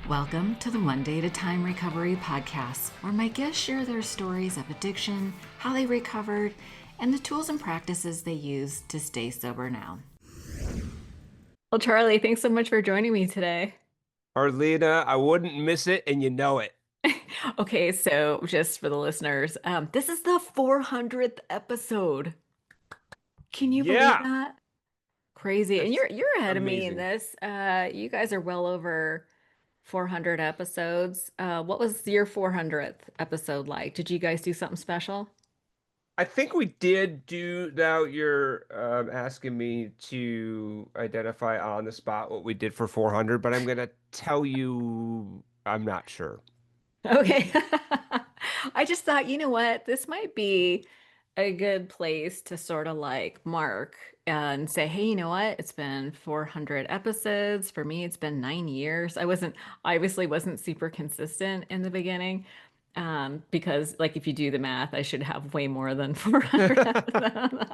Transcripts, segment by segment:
Welcome to the One Day at a Time Recovery Podcast, where my guests share their stories of addiction, how they recovered, and the tools and practices they use to stay sober now. Well, Charlie, thanks so much for joining me today. Arlena, I wouldn't miss it, and you know it. Okay, so just for the listeners, this is the 400th episode. Can you believe Yeah, that? Crazy. And that's you're ahead of me in amazing. this. You guys are well over 400 episodes. What was your 400th episode like? Did you guys do something special? I think we did do now. You're asking me to identify on the spot what we did for 400, but I'm gonna tell you I'm not sure. Okay. I just thought, you know what? This might be a good place to sort of like mark and say, hey, you know what? It's been 400 episodes. For me, it's been 9 years. I obviously wasn't super consistent in the beginning. Because like if you do the math, I should have way more than 400 episodes.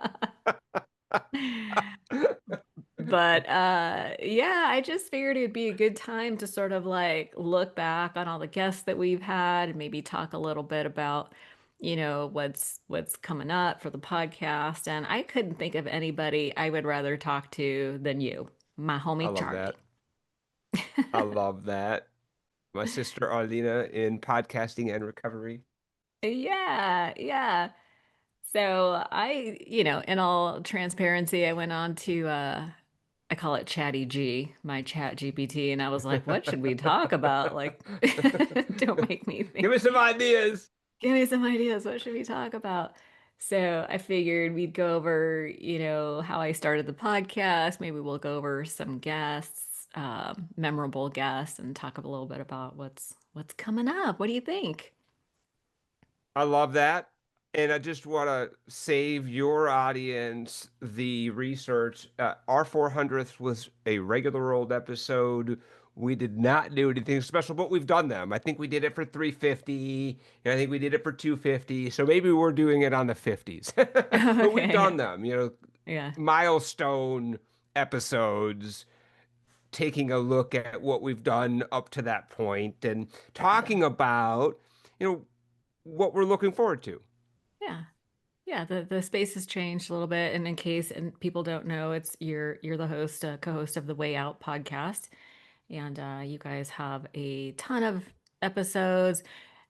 But yeah, I just figured it'd be a good time to sort of like look back on all the guests that we've had and maybe talk a little bit about, what's coming up for the podcast. And I couldn't think of anybody I would rather talk to than you, my I homie love Charlie. that. I love that. My sister Arlena in podcasting and recovery. Yeah, yeah. So in all transparency, I went on to I call it Chatty G, my chat GPT, and I was like, what should we talk about? Like, don't make me Give me think. some ideas. Give me some ideas. What should we talk about? So I figured we'd go over, how I started the podcast. Maybe we'll go over some guests, memorable guests, and talk a little bit about what's coming up. What do you think? I love that. And I just want to save your audience the research. Our 400th was a regular old episode. We did not do anything special, but we've done them. I think we did it for 350, and I think we did it for 250. So maybe we're doing it on the 50s. But we've done Okay. them, Yeah. milestone episodes, taking a look at what we've done up to that point and Yeah. talking about, you know, what we're looking forward to. Yeah. Yeah, the space has changed a little bit, and in case and people don't know, it's you're the host, co-host of the Way Out podcast, and you guys have a ton of episodes.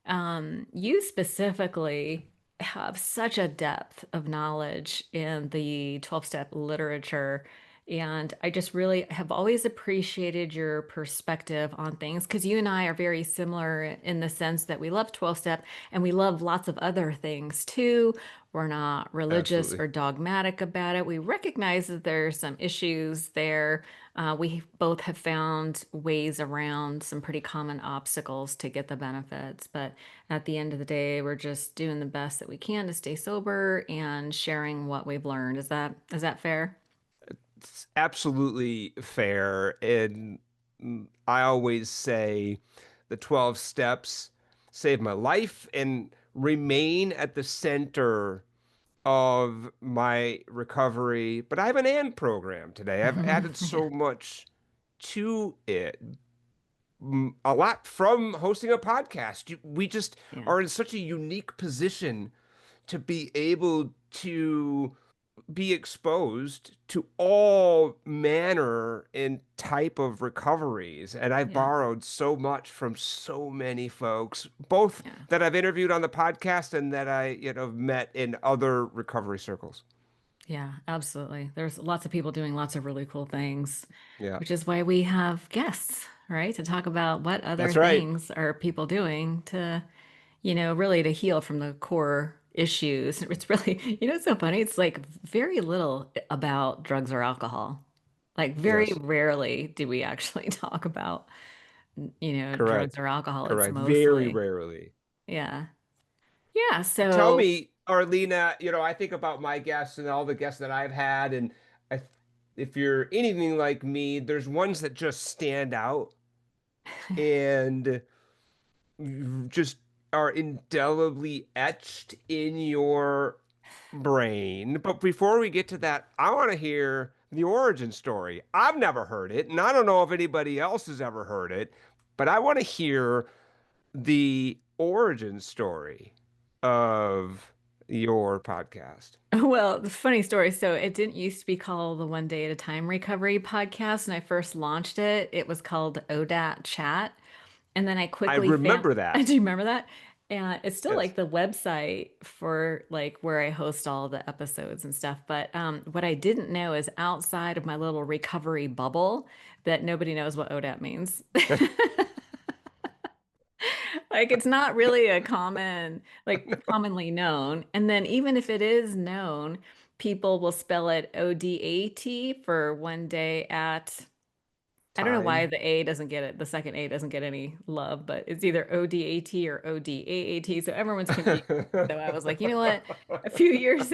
You specifically have such a depth of knowledge in the 12-step literature. And I just really have always appreciated your perspective on things because you and I are very similar in the sense that we love 12-step and we love lots of other things too. We're not religious Absolutely. or dogmatic about it. We recognize that there's some issues there. We both have found ways around some pretty common obstacles to get the benefits. But at the end of the day, we're just doing the best that we can to stay sober and sharing what we've learned. Is that fair? It's absolutely fair. And I always say the 12 steps saved my life and remain at the center of my recovery. But I have an and program today. I've added Yeah. so much to it. A lot from hosting a podcast. We just Yeah. are in such a unique position to be able to be exposed to all manner and type of recoveries. And I've Yeah. borrowed so much from so many folks, both Yeah. that I've interviewed on the podcast and that I, met in other recovery circles. Yeah, absolutely. There's lots of people doing lots of really cool things, Yeah, which is why we have guests, right? To talk about what other that's right. things are people doing to, really to heal from the core issues. It's really, it's so funny. It's like very little about drugs or alcohol. Like very Yes, rarely do we actually talk about, drugs correct. or alcohol. It's Correct. Very mostly, rarely. yeah. Yeah. Tell So, me, Arlena, I think about my guests and all the guests that I've had, and I, if you're anything like me, there's ones that just stand out and just are indelibly etched in your brain. But before we get to that, I want to hear the origin story. I've never heard it, and I don't know if anybody else has ever heard it. but I want to hear the origin story of your podcast. Well, the funny story. So it didn't used to be called the One Day at a Time Recovery Podcast. When I first launched it, it was called ODAT Chat. And then I I quickly found, remember do that. you remember that? And it's still Yes. like the website for like where I host all the episodes and stuff. But what I didn't know is outside of my little recovery bubble that nobody knows what ODAT means. Like it's not really a common, like commonly known. And then even if it is known, people will spell it ODAT for one day at, I don't know why Time. the A doesn't get it. The second A doesn't get any love, but it's either ODAT or ODAAT. So everyone's confused. So I was like, you know what? A few years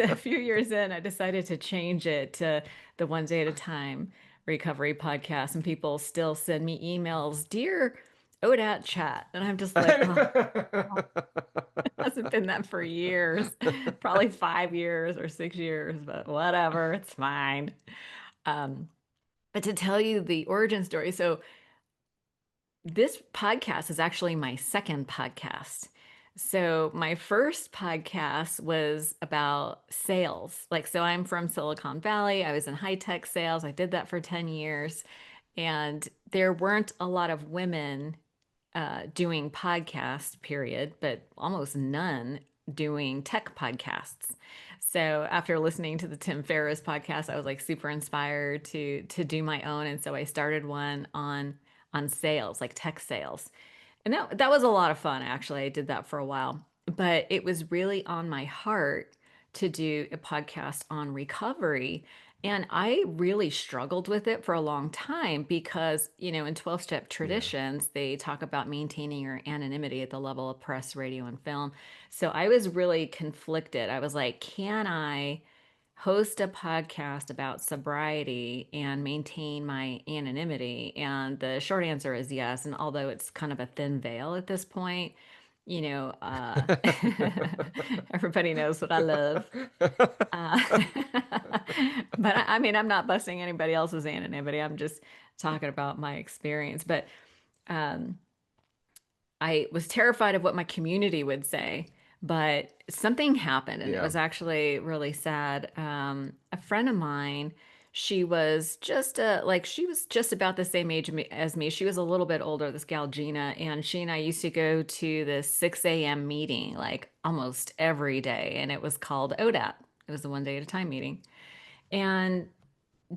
in, I decided to change it to the One Day at a Time Recovery Podcast. And people still send me emails, dear ODAT chat. And I'm just like, oh, it hasn't been that for years, probably 5 years or 6 years, but whatever, it's fine. Um, but to tell you the origin story, so this podcast is actually my second podcast. So my first podcast was about sales. Like, so I'm from Silicon Valley. I was in high tech sales. I did that for 10 years. And there weren't a lot of women doing podcasts, period, but almost none doing tech podcasts. So after listening to the Tim Ferriss podcast, I was like super inspired to do my own, and so I started one on sales, like tech sales. And that was a lot of fun, actually. I did that for a while, but it was really on my heart to do a podcast on recovery. And I really struggled with it for a long time because, in 12-step Yeah. traditions, they talk about maintaining your anonymity at the level of press, radio, and film. So I was really conflicted. I was like, can I host a podcast about sobriety and maintain my anonymity? And the short answer is yes. And although it's kind of a thin veil at this point, you know, uh, everybody knows what I love. Uh, but I mean, I'm not busting anybody else's anonymity. I'm just talking about my experience. But um, I was terrified of what my community would say, but something happened and it Yeah. was actually really sad. A friend of mine, she was just about the same age as me. She was a little bit older, this gal Gina, and she and I used to go to this 6 a.m. meeting like almost every day, and it was called ODAT. It was the One Day at a Time meeting. And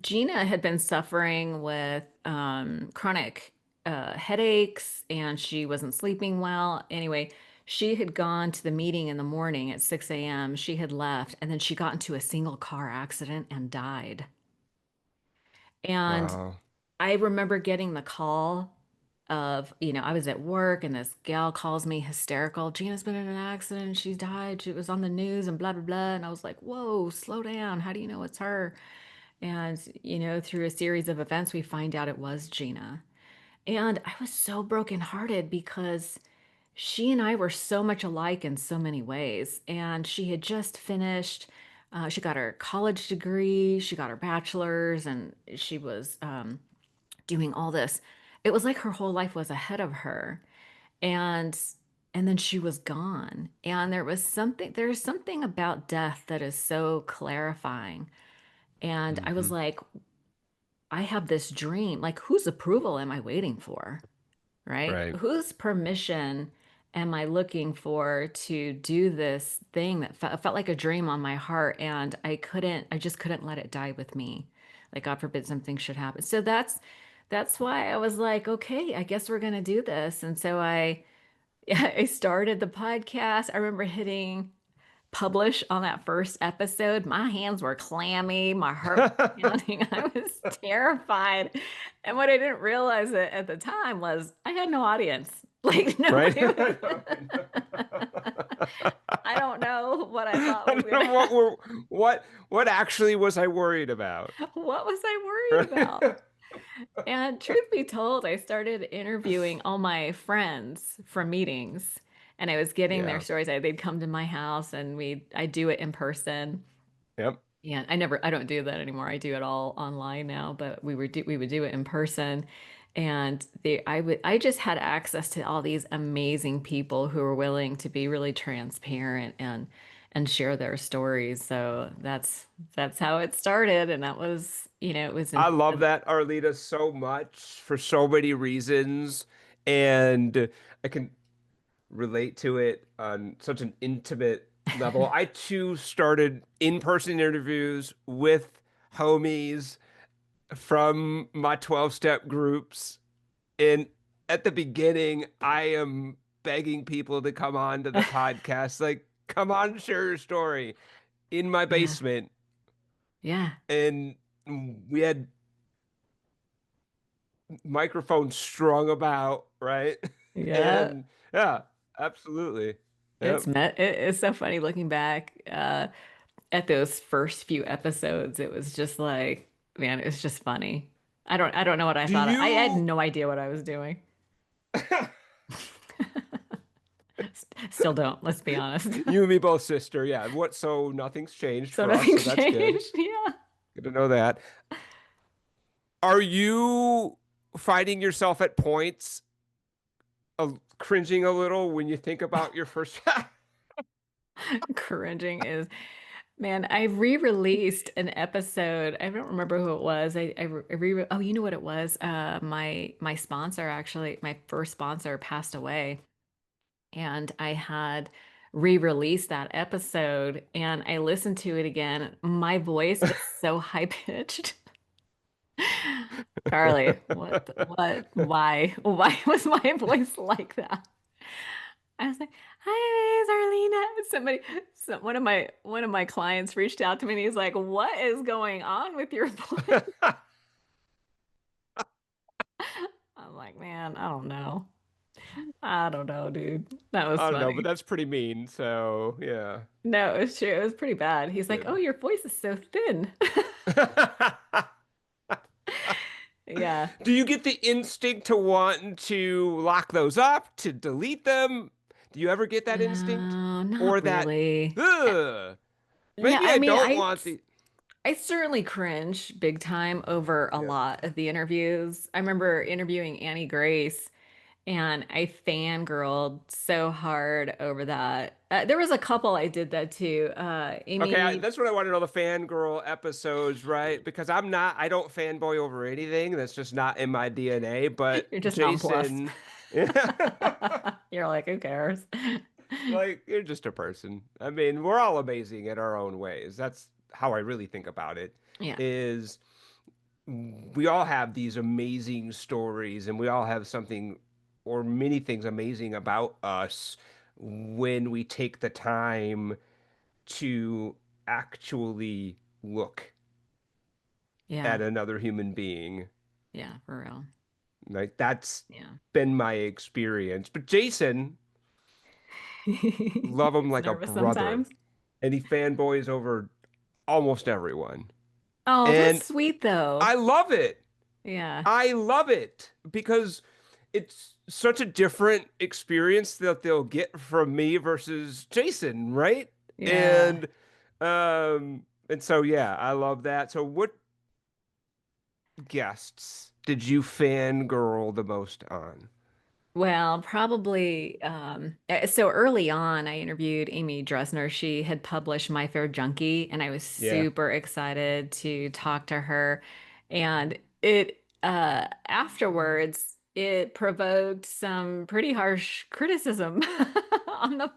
Gina had been suffering with chronic headaches and she wasn't sleeping well. Anyway, she had gone to the meeting in the morning at 6 a.m. She had left and then she got into a single car accident and died. And Wow. I remember getting the call of, I was at work and this gal calls me hysterical. Gina's been in an accident. She died. She was on the news and blah, blah, blah. And I was like, whoa, slow down. How do you know it's her? And, through a series of events, we find out it was Gina. And I was so brokenhearted because she and I were so much alike in so many ways. And she had just finished, she got her college degree, she got her bachelor's, and she was doing all this. It was like her whole life was ahead of her. And and then she was gone. And there's something about death that is so clarifying. And I was Hmm. like, I have this dream. Like, whose approval am I waiting for? Right? Right. Whose permission am I looking for to do this thing that felt like a dream on my heart? And I just couldn't let it die with me. Like, God forbid something should happen. So that's why I was like, okay, I guess we're gonna do this. And so I started the podcast. I remember hitting publish on that first episode, my hands were clammy, my heart was pounding, I was terrified. And what I didn't realize at the time was I had no audience. Like Right. nobody was. I I don't know what I thought was don't know gonna happen. what actually was I worried about? What was I worried about? Right. And truth be told, I started interviewing all my friends from meetings and I was getting their Yeah. stories. They'd come to my house and I do it in person. Yep. Yeah, I don't do that anymore. I do it all online now, but we would do it in person. And I just had access to all these amazing people who were willing to be really transparent and share their stories. So that's how it started. And that was, it was I in love that, Arlita, so much for so many reasons. And I can relate to it on such an intimate level. I too started in-person interviews with homies from my 12-step groups. And at the beginning, I am begging people to come on to the podcast. Like, come on, share your story in my yeah, basement. yeah, And we had microphones strung about, right? yeah. And yeah, absolutely. Yep. It's so funny looking back at those first few episodes. It was just like, man, it was just funny. I don't know what I Do thought. I had you, no idea what I was doing. Still don't, let's be honest. you and me both, sister. Yeah. What? So nothing's changed So for us. So nothing's that's good. changed. Yeah. Good to know that. Are you finding yourself at points cringing a little when you think about your first? Cringing is, man, I re-released an episode. I don't remember who it was. Oh, you know what it was? My sponsor actually, my first sponsor passed away, and I had re-released that episode, and I listened to it again. My voice is so high pitched. Carly, why was my voice like that? I was like, "Hi, it's Arlena." One of my clients reached out to me and he's like, "What is going on with your voice?" I'm like, "Man, I don't know. I don't know, dude." That was I don't know, but funny. that's pretty mean. So yeah, No, it was true. It was pretty bad. He's like, "Oh, good. your voice is so thin." Yeah. Do you get the instinct to want to lock those up, to delete them? Do you ever get that instinct? No, Or not that, really. ugh, No, maybe I I mean, don't want the. I certainly cringe big time over a Yeah. lot of the interviews. I remember interviewing Annie Grace and I fangirled so hard over that. There was a couple I did that too. Okay, Amy, that's what I want to know, the fangirl episodes, right? Because I don't fanboy over anything. That's just not in my DNA. But you're just nonplussed. Jason, You're like, who cares? like, you're just a person. I mean, we're all amazing in our own ways. That's how I really think about it, Yeah, is we all have these amazing stories and we all have something or many things amazing about us when we take the time to actually look yeah, at another human being. yeah, for real. Like that's Yeah. been my experience. But Jason, He love him gets like a nervous brother, sometimes. and he fanboys over almost everyone. Oh, that's And sweet though. I love it. Yeah, I love it because it's such a different experience that they'll get from me versus Jason, right? yeah. And so yeah, I love that. So what guests did you fangirl the most on? Well, probably. So early on, I interviewed Amy Dresner. She had published My Fair Junkie, and I was Yeah. super excited to talk to her. And afterwards, it provoked some pretty harsh criticism on the.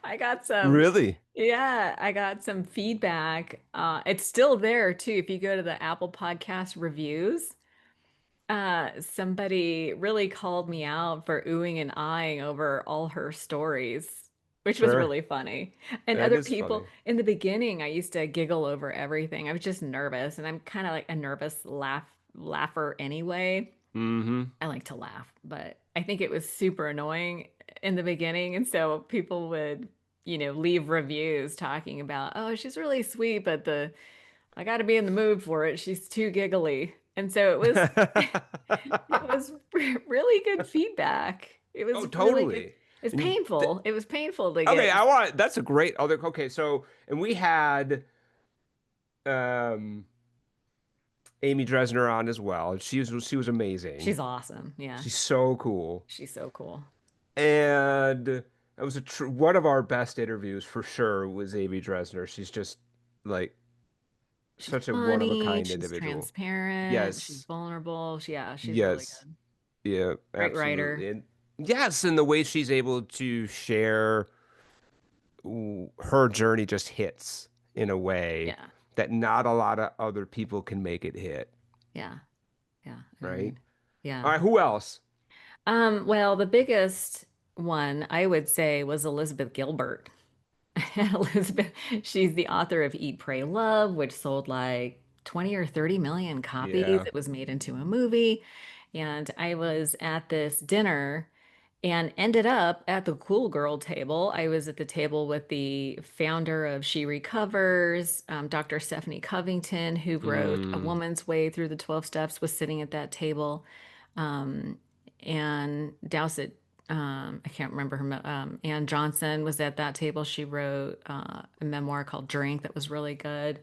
I got some, Really? yeah, I got some feedback. It's still there too. If you go to the Apple Podcast reviews. Somebody really called me out for oohing and eyeing over all her stories, which was Sure. really funny. And That other is people funny. in the beginning, I used to giggle over everything. I was just nervous, and I'm kind of like a nervous laugher anyway. Mm-hmm. I like to laugh, but I think it was super annoying in the beginning, and so people would, leave reviews talking about, "Oh, she's really sweet, but the I got to be in the mood for it. She's too giggly." And so it was really good feedback. It Oh, was really good. totally. It's And painful. It was painful to okay, get. that's a great other okay, so and we had um Amy Dresner on as well, and she was amazing. She's awesome. Yeah. She's so cool. She's so cool. And it was one of our best interviews for sure was Amy Dresner. She's just like She's such a one of a funny. kind She's individual. transparent. She's Yes. vulnerable. Yeah, she's really Yes. good. Yeah, Great writer. absolutely. And yes, and the way she's able to share her journey just hits in a way Yeah. that not a lot of other people can make it hit, Yeah. Yeah. right? Agreed. Yeah. All right, who else? Well, the biggest one I would say was Elizabeth Gilbert. Elizabeth, she's the author of Eat, Pray, Love, which sold like 20 or 30 million copies. Yeah. It was made into a movie. And I was at this dinner and ended up at the cool girl table. I was at the table with the founder of She Recovers, Dr. Stephanie Covington, who wrote A Mm. Woman's Way Through the 12 Steps, was sitting at that table. Um, and Dowsett, I can't remember her, Ann Johnson was at that table. She wrote a memoir called Drink that was really good.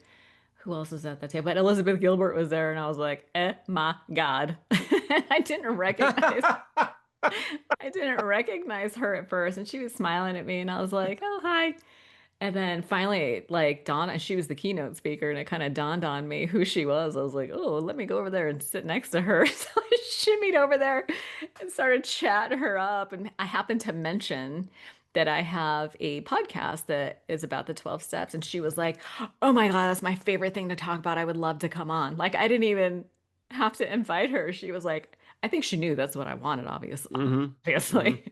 Who else was at that table? But Elizabeth Gilbert was there, and I was like, my God. I didn't recognize I didn't recognize her at first, and she was smiling at me, and I was like, "Oh, hi." And then finally, like Donna, she was the keynote speaker, and it kind of dawned on me who she was. I was like, "Oh, let me go over there and sit next to her." So I shimmied over there and started chatting her up. And I happened to mention that I have a podcast that is about the 12 steps, and she was like, "Oh my God, that's my favorite thing to talk about. I would love to come on." Like I didn't even have to invite her. She was like, I think she knew that's what I wanted, obviously, Hmm. Hmm. obviously,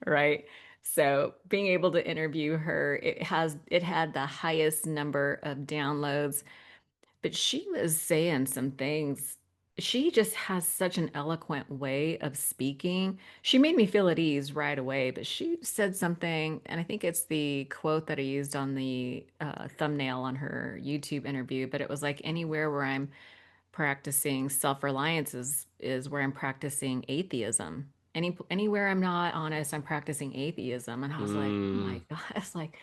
right? So being able to interview her, it had the highest number of downloads, but she was saying some things. She just has such an eloquent way of speaking. She made me feel at ease right away, but she said something, and I think it's the quote that I used on the thumbnail on her YouTube interview, but it was like anywhere where I'm practicing self-reliance is where I'm practicing atheism. Anywhere I'm not honest, I'm practicing atheism. And I was like, oh my Mm. God. It's like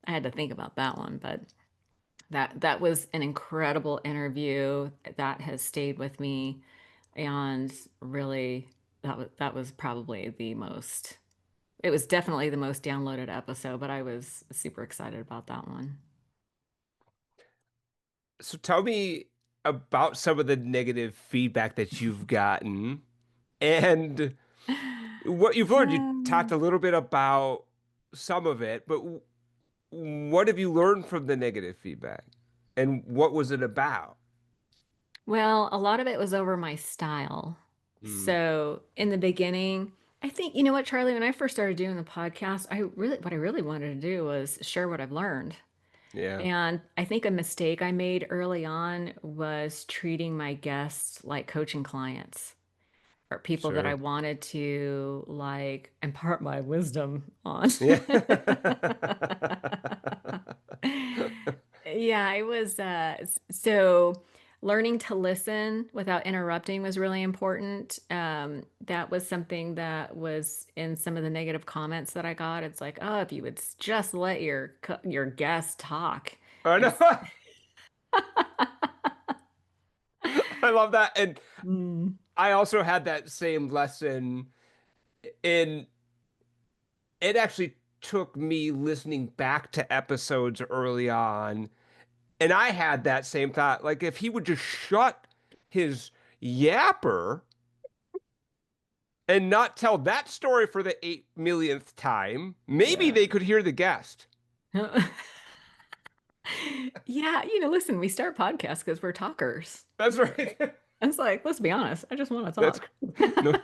I had to think about that one, but that was an incredible interview that has stayed with me and really that was probably the most it was definitely the most downloaded episode, but I was super excited about that one. So tell me about some of the negative feedback that you've gotten and what you've learned. You talked a little bit about some of it, but what have you learned from the negative feedback? And what was it about? Well, a lot of it was over my style. Mm. So in the beginning, I think, you know what, Charlie, when I first started doing the podcast, what I really wanted to do was share what I've learned. Yeah. And I think a mistake I made early on was treating my guests like coaching clients or people that I Sure. wanted to like impart my wisdom on. Yeah. Yeah, I was so learning to listen without interrupting was really important. That was something that was in some of the negative comments that I got. It's like, oh, if you would just let your guest talk. I And know. I love that. And Mm. I also had that same lesson in it actually took me listening back to episodes early on, and I had that same thought. Like if he would just shut his yapper and not tell that story for the 8 millionth time, maybe Yeah. they could hear the guest. Yeah, listen, we start podcasts because we're talkers. That's right. It's like, let's be honest, I just want to That's talk. no.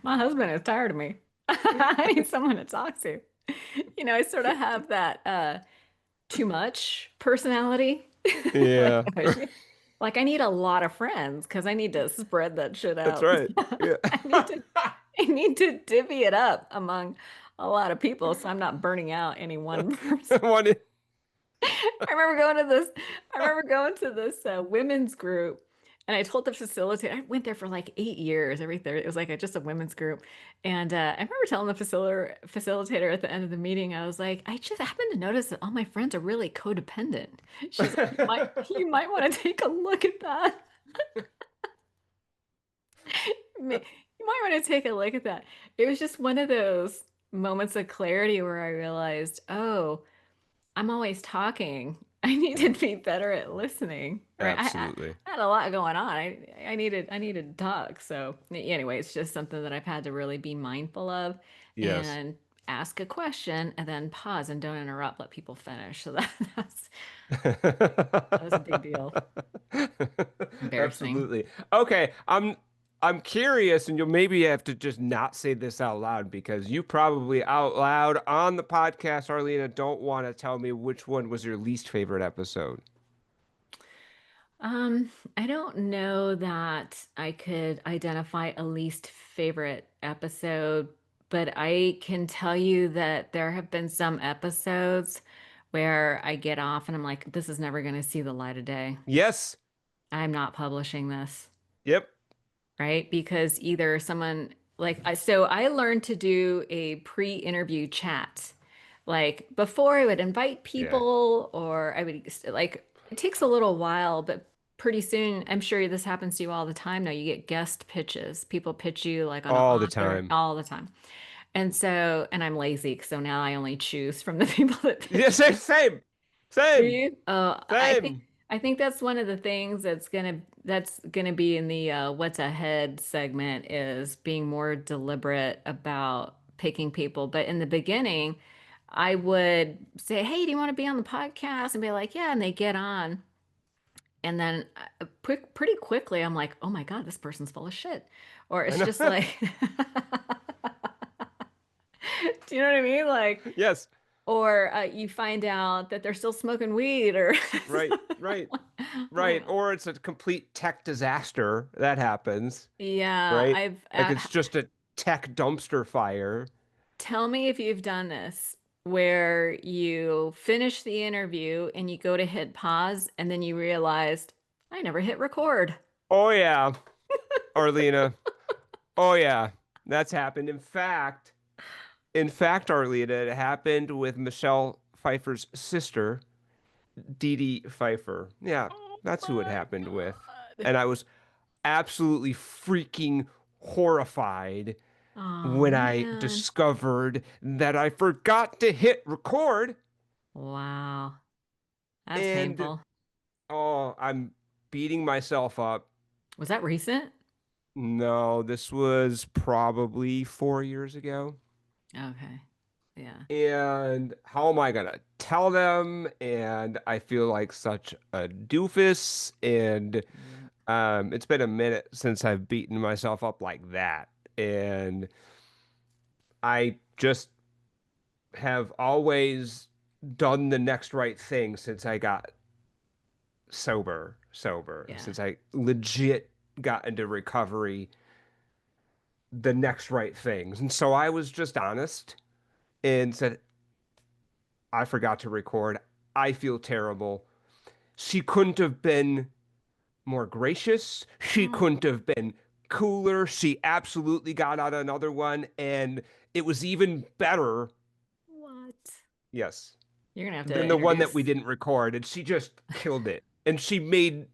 My husband is tired of me. I need someone to talk to. I sort of have that too much personality. Yeah. Like I need a lot of friends because I need to spread that shit That's out. right. Yeah. I need to I need to divvy it up among a lot of people so I'm not burning out any one person. One. I remember going to this, I remember going to this women's group, and I told the facilitator, I went there for like 8 years every Thursday. It was like just a women's group. And I remember telling the facilitator at the end of the meeting, I was like, I just happened to notice that all my friends are really codependent. She's like, you might want to take a look at that. You might want to take a look at that. It was just one of those moments of clarity where I realized, oh, I'm always talking. I need to Yeah, be better at listening. Right? absolutely. I had a lot going on. I needed to talk. So anyway, it's just something that I've had to really be mindful of Yes. and ask a question and then pause and don't interrupt, let people finish. So that was a big deal. Embarrassing. Absolutely. Okay, I'm curious, and you'll maybe have to just not say this out loud because you probably out loud on the podcast, Arlena, don't want to tell me which one was your least favorite episode. I don't know that I could identify a least favorite episode, but I can tell you that there have been some episodes where I get off and I'm like, this is never going to see the light of day. Yes. I'm not publishing this, Yep. right? Because either someone so I learned to do a pre-interview chat. Like before I would invite Yeah. people or I would like it takes a little while, but pretty soon I'm sure this happens to you all the time now. You get guest pitches. People pitch you like on an All the author time. all the time. And so, and I'm lazy, so now I only choose from the people that Yeah, pitch same, me. same, Do same, you? same. I think that's one of the things that's gonna be in the what's ahead segment is being more deliberate about picking people. But in the beginning, I would say, "Hey, do you want to be on the podcast?" And be like, "Yeah," and they get on. And then pretty quickly, I'm like, "Oh my God, this person's full of shit," or I it's just know. like, do you know what I mean? Like, Yes. or you find out that they're still smoking weed, or Right, right, oh right. no. Or it's a complete tech disaster that happens, Yeah, right? I've Like it's just a tech dumpster fire. tell me if you've done this where you finish the interview and you go to hit pause and then you realized I never hit record. Oh yeah, Arlena. Oh yeah, that's happened. In fact, Arlena, it happened with Michelle Pfeiffer's sister, Dee Dee Pfeiffer. Yeah, Oh that's who it my happened with. God. And I was absolutely freaking horrified Oh when I man. discovered that I forgot to hit record. Wow. That's And painful. oh, I'm beating myself up. Was that recent? No, this was probably 4 years ago. Okay. Yeah. And how am I gonna tell them? And I feel like such a doofus. And Yeah. it's been a minute since I've beaten myself up like that. And I just have always done the next right thing since I got sober, Yeah. since I legit got into recovery, the next right things. And so I was just honest and said, I forgot to record. I feel terrible. She couldn't have been more gracious. She Oh, couldn't have been cooler. She absolutely got out another one. And it was even better. what? Yes. You're gonna have Than to the one that we introduce. didn't record. And she just killed it. And she made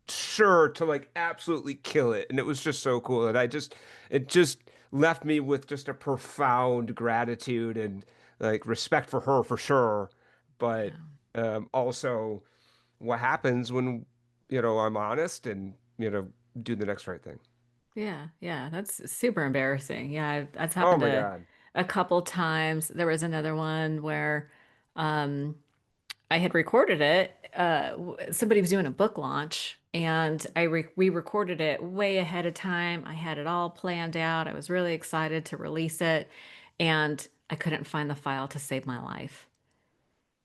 sure to like absolutely kill it. And it was just so cool. And it just left me with just a profound gratitude and like respect for her for sure. But Yeah. also what happens when, I'm honest and, do the next right thing. Yeah, yeah, that's super embarrassing. Yeah, that's Oh happened my God. a couple times. There was another one where I had recorded it. Somebody was doing a book launch, and we recorded it way ahead of time. I had it all planned out. I was really excited to release it, and I couldn't find the file to save my life.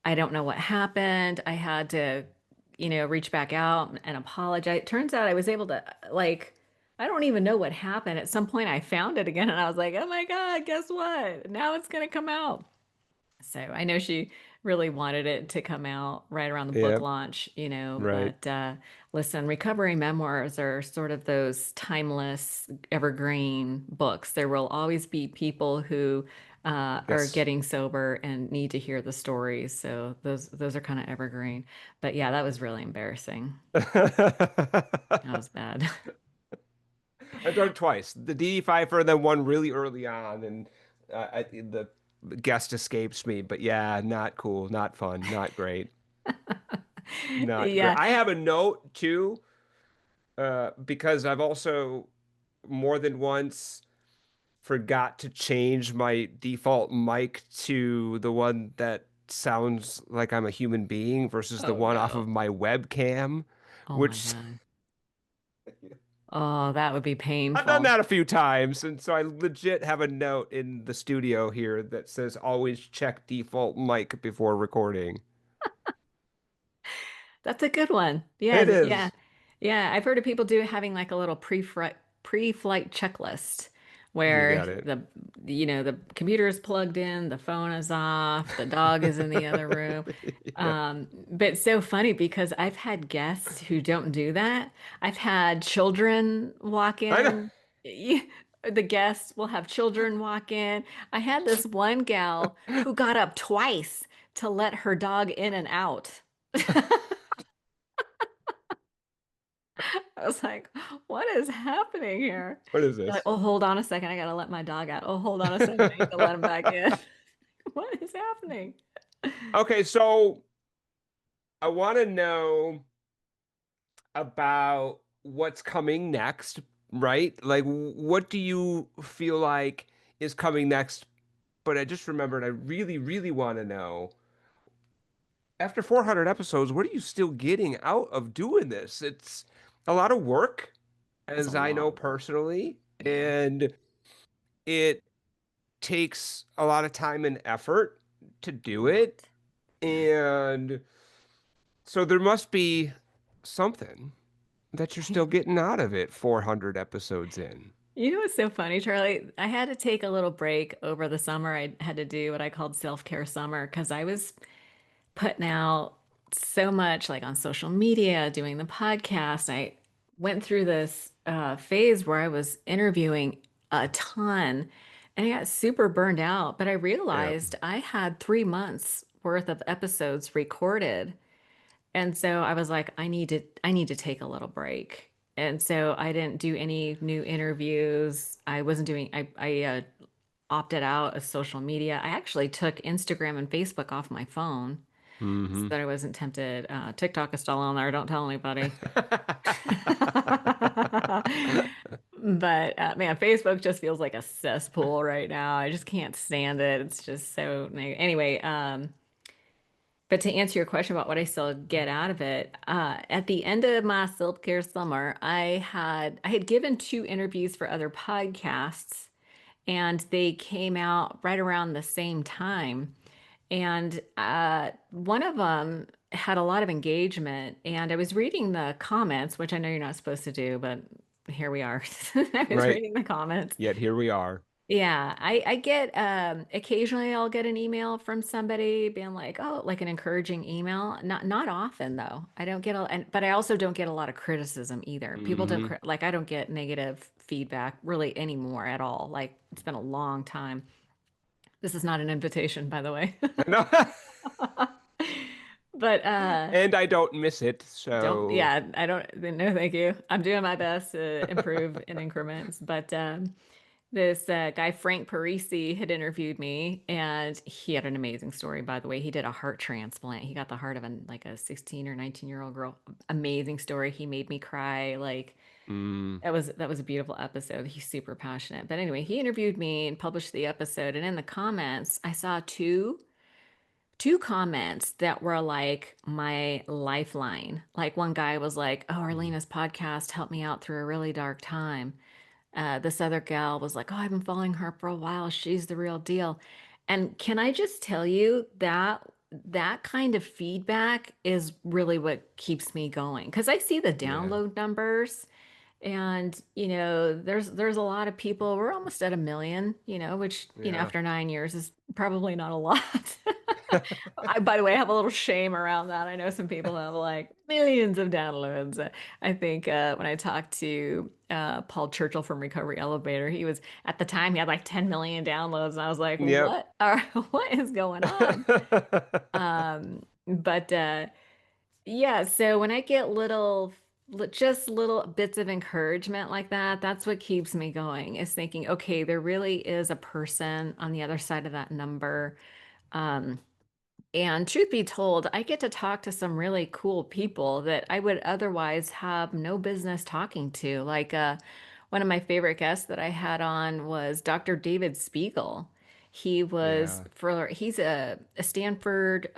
I don't know what happened. I had to, reach back out and apologize. Turns out I was able to, I don't even know what happened. At some point, I found it again and I was like, oh my God, guess what? Now it's going to come out. So I know really wanted it to come out right around the book Yep, launch, right. but listen, recovery memoirs are sort of those timeless, evergreen books. There will always be people who are Yes. getting sober and need to hear the stories. So those are kind of evergreen. But yeah, that was really embarrassing. That was bad. I've done it twice. The DD Pfeiffer, then one really early on, and the guest escapes me. But yeah, not cool, not fun, not great, not great. Yeah. I have a note too, because I've also more than once forgot to change my default mic to the one that sounds like I'm a human being versus the Oh one off no. of my webcam, Oh my which God. Oh, that would be I've done painful. that a few times, and so I legit have a note in the studio here that says always check default mic before recording. That's a good one. It Yeah, yeah. is. Yeah, I've heard of people do having like a little pre-flight checklist You where got it. the computer is plugged in, the phone is off, the dog is in the other room. Yeah. But it's so funny because I've had guests who don't do that. I've had children walk I know. in. The guests will have children walk in. I had this one gal who got up twice to let her dog in and out. I was like, what is happening here? What is They're like, this? oh, hold on a second. I gotta let my dog out. Oh, hold on a second. I need to let him back in. What is happening? Okay, so I want to know about what's coming next, right? Like, what do you feel like is coming next? But I just remembered I really, really want to know after 400 episodes, what are you still getting out of doing this? It's a lot of work, It's a as I know lot of work. personally, Yeah. and it takes a lot of time and effort to A do it. lot. Yeah. And so there must be something that you're still getting out of it 400 episodes in. You know what's so funny, Charlie? I had to take a little break over the summer. I had to do what I called self-care summer because I was putting out so much like on social media, doing the podcast. I went through this phase where I was interviewing a ton and I got super burned out. But I Yeah. realized I had 3 months worth of episodes recorded. And so I was like, I need to take a little break. And so I didn't do any new interviews. I wasn't doing, I opted out of social media. I actually took Instagram and Facebook off my phone so Hmm. that I wasn't tempted. TikTok is still on there. Don't tell anybody. But man, Facebook just feels like a cesspool right now. I just can't stand it. It's just so anyway. But to answer your question about what I still get out of it, at the end of my self-care summer, I had given 2 interviews for other podcasts, and they came out right around the same time. And one of them had a lot of engagement, and I was reading the comments, which I know you're not supposed to do, but here we are. I was Right. reading the comments. Yet here we are. Yeah, I get occasionally I'll get an email from somebody being like, oh, like an encouraging email. Not often though. I don't get but I also don't get a lot of criticism either. People don't Hmm. like I don't get negative feedback really anymore at all. Like it's been a long time. This is not an invitation, by the way. No. But And I don't miss it, don't, so. yeah, I don't, no, thank you. I'm doing my best to improve in increments. But this guy, Frank Parisi, had interviewed me, and he had an amazing story, by the way. He did a heart transplant. He got the heart of like a 16 or 19-year-old girl. Amazing story. He made me cry. Like, Mm, that was a beautiful episode. He's super passionate. But anyway, he interviewed me and published the episode. And in the comments, I saw two comments that were like my lifeline. Like one guy was like, "Oh, mm. Arlena's podcast helped me out through a really dark time." This other gal was like, "Oh, I've been following her for a while. She's the real deal." And can I just tell you that that kind of feedback is really what keeps me going because I see the Yeah, download numbers and there's a lot of people. We're almost at 1 million, which yeah. after 9 years is probably not a lot. By the way, I have a little shame around that. I know some people have like millions of downloads. I think when I talked to Paul Churchill from Recovery Elevator, he was at the time he had like 10 million downloads, and I was like, Yep. what is going on? But yeah, so when I get just little bits of encouragement like that, that's what keeps me going, is thinking, okay, there really is a person on the other side of that number. Um, and truth be told, I get to talk to some really cool people that I would otherwise have no business talking to. Like one of my favorite guests that I had on was Dr. David Spiegel. Yeah. He's a Stanford,